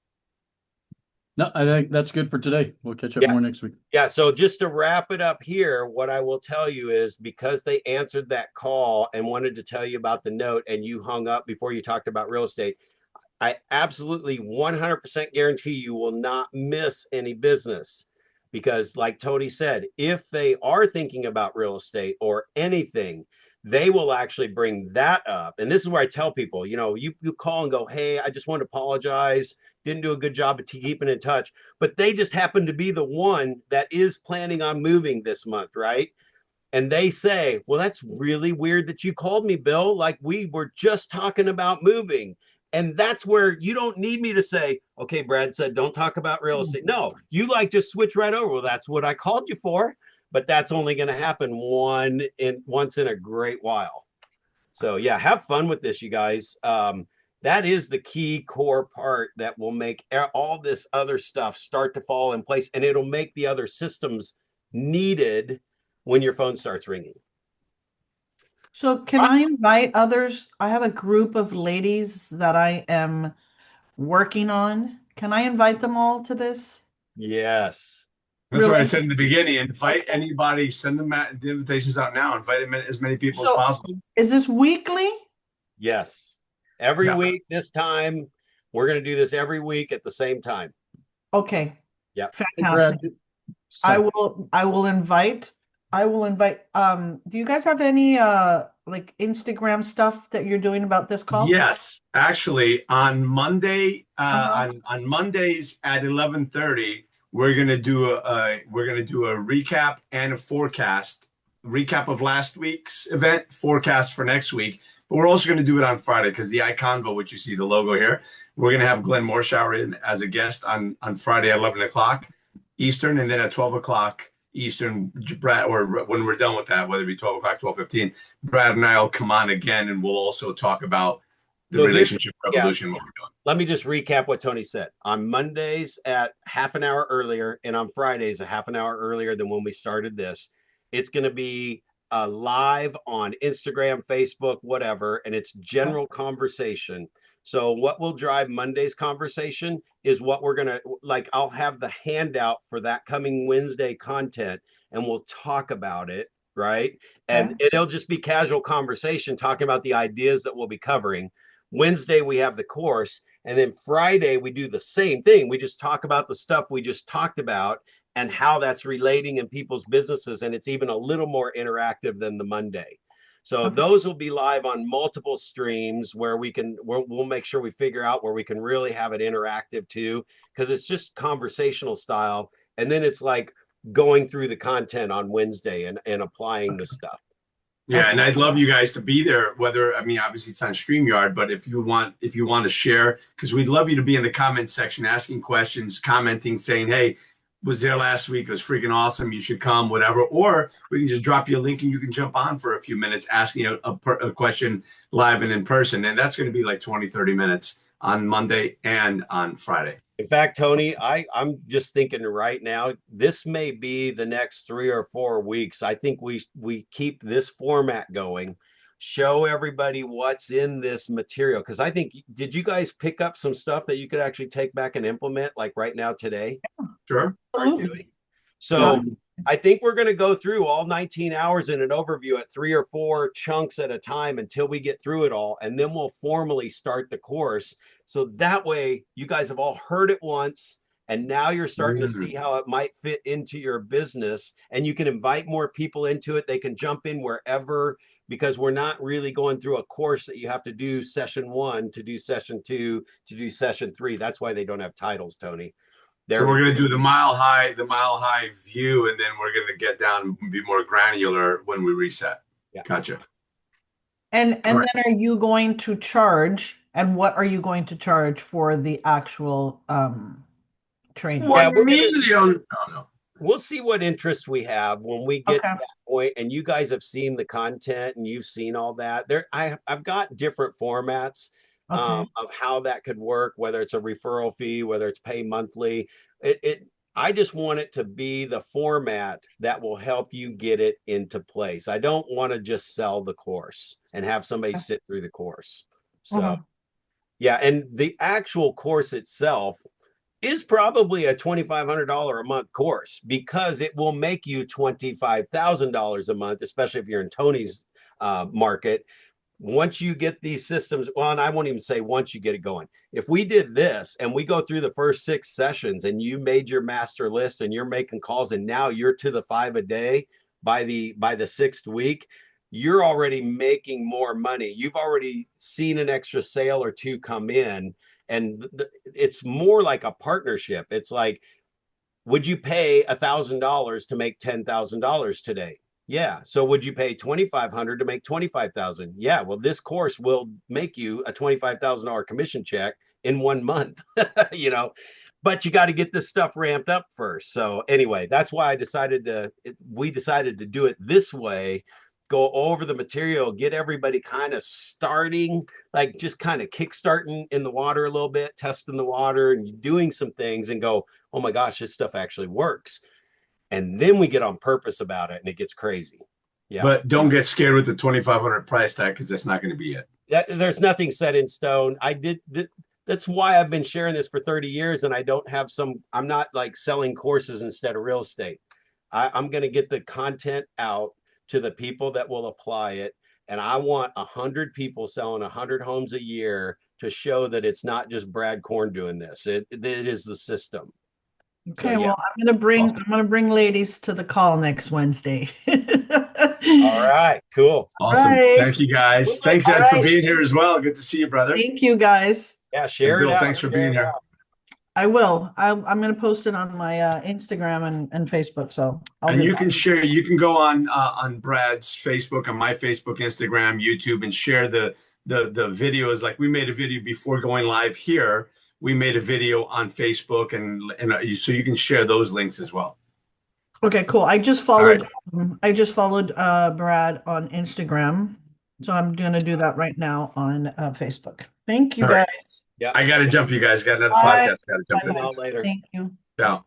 No, I think that's good for today. We'll catch up Yeah. more next week. Yeah, so just to wrap it up here, what I will tell you is, because they answered that call and wanted to tell you about the note and you hung up before you talked about real estate, I absolutely 100% guarantee you will not miss any business. Because like Tony said, if they are thinking about real estate or anything, they will actually bring that up. And this is where I tell people, you call and go, hey, I just want to apologize. Didn't do a good job of keeping in touch. But they just happen to be the one that is planning on moving this month, right? and they say, well, that's really weird that you called me, Bill. Like we were just talking about moving. And that's where you don't need me to say, okay, Brad said, don't talk about real estate. No, you like just switch right over. Well, that's what I called you for, but that's only going to happen once in a great while. So yeah, have fun with this, you guys. That is the key core part that will make all this other stuff start to fall in place, and it'll make the other systems needed when your phone starts ringing. So can I invite others? I have a group of ladies that I am working on. Can I invite them all to this? Yes. That's what I Really? said in the beginning. Invite anybody, send them the invitations out now. Invite as many people as So possible. is this weekly? Yes. Every Yeah. week this time, we're going to do this every week at the same time. Okay. Yep. Hey, Fantastic. Brad, I will invite do you guys have any like Instagram stuff that you're doing about this call? Yes, actually, on Monday, Uh-huh. on Mondays at 11:30, we're gonna do a recap and a forecast. Recap of last week's event, forecast for next week. But we're also going to do it on Friday because the Iconvo, which you see the logo here, we're going to have Glenn Morshower in as a guest on Friday at 11 o'clock Eastern, and then at 12 o'clock Eastern, Brad, or when we're done with that, whether it be 12 o'clock, 12:15, Brad and I will come on again, and we'll also talk about the So relationship yeah, revolution, what we're doing. let me just recap what Tony said. On Mondays at half an hour earlier, and on Fridays a half an hour earlier than when we started this, it's going to be live on Instagram, Facebook, whatever, and it's general conversation. So what will drive Monday's conversation is what we're going to like. I'll have the handout for that coming Wednesday content, and we'll talk about it, right? And Okay. it'll just be casual conversation talking about the ideas that we'll be covering. Wednesday we have the course, and then Friday we do the same thing. We just talk about the stuff we just talked about and how that's relating in people's businesses, and it's even a little more interactive than the Monday. So Okay. those will be live on multiple streams where we'll make sure we figure out where we can really have it interactive too, because it's just conversational style, and then it's like going through the content on Wednesday and applying the stuff. Yeah, and I'd love you guys to be there. Whether I mean, obviously it's on StreamYard, but if you want to share, because we'd love you to be in the comment section, asking questions, commenting, saying, "Hey, was there last week? It was freaking awesome. You should come, whatever." Or we can just drop you a link and you can jump on for a few minutes, asking a question live and in person, and that's going to be like 20, 30 minutes on Monday and on Friday. In fact, Tony, I'm just thinking right now, this may be the next 3 or 4 weeks. I think we keep this format going, show everybody what's in this material. Because I think, did you guys pick up some stuff that you could actually take back and implement like right now today? Sure. Are Absolutely. doing. So I think we're going to go through all 19 hours in an overview at 3 or 4 chunks at a time until we get through it all. And then we'll formally start the course. So that way you guys have all heard it once. And now you're starting to see how it might fit into your business. And you can invite more people into it. They can jump in wherever, because we're not really going through a course that you have to do session 1 to do session 2 to do session 3. That's why they don't have titles, Tony. So we're going to do the mile high view, and then we're going to get down and be more granular when we reset. Yeah. Gotcha. And then are you going to charge, and what are you going to charge for the actual training? Yeah, $1 million. Oh, no. We'll see what interest we have when we get Okay. to that point, and you guys have seen the content and you've seen all that. I've got different formats Okay. of how that could work, whether it's a referral fee, whether it's pay monthly. I just want it to be the format that will help you get it into place. I don't want to just sell the course and have somebody sit through the course. So yeah, and the actual course itself is probably a $2,500 a month course, because it will make you $25,000 a month, especially if you're in Tony's market. Once you get these systems, well, and I won't even say once you get it going. If we did this and we go through the first 6 sessions and you made your master list and you're making calls, and now you're to the 5 a day by the 6th week, you're already making more money. You've already seen an extra sale or 2 come in. And it's more like a partnership. It's like, would you pay $1,000 to make $10,000 today? Yeah. So would you pay 2,500 to make 25,000? Yeah. Well, this course will make you a $25,000 commission check in 1 month, you know, but you got to get this stuff ramped up first. So anyway, that's why we decided to do it this way, go over the material, get everybody kind of starting, like just kind of kickstarting in the water a little bit, testing the water and doing some things and go, oh my gosh, this stuff actually works. And then we get on purpose about it and it gets crazy. Yeah. But don't get scared with the 2,500 price tag, because that's not going to be it. There's nothing set in stone. That's why I've been sharing this for 30 years and I'm not like selling courses instead of real estate. I'm going to get the content out to the people that will apply it. And I want 100 people selling 100 homes a year to show that it's not just Brad Korn doing this. It is the system. Okay, So, yeah. well, I'm gonna bring ladies to the call next Wednesday. All right, cool. Awesome. Right. Thank you, guys. Thanks, All Ed, for right. being here as well. Good to see you, brother. Thank you, guys. Yeah, share Bill, it out. thanks for being here. I will. I'm going to post it on my Instagram and Facebook. So And you can share. You can go on Brad's Facebook, on my Facebook, Instagram, YouTube, and share the videos. Like, we made a video before going live here. We made a video on Facebook, and so you can share those links as well. Okay, cool. I just followed Brad on Instagram, so I'm gonna do that right now on Facebook. Thank you, All right. guys. Yeah, I got to jump, you guys. Got another Bye. podcast. Got to jump Bye. into. later. Thank you. Ciao.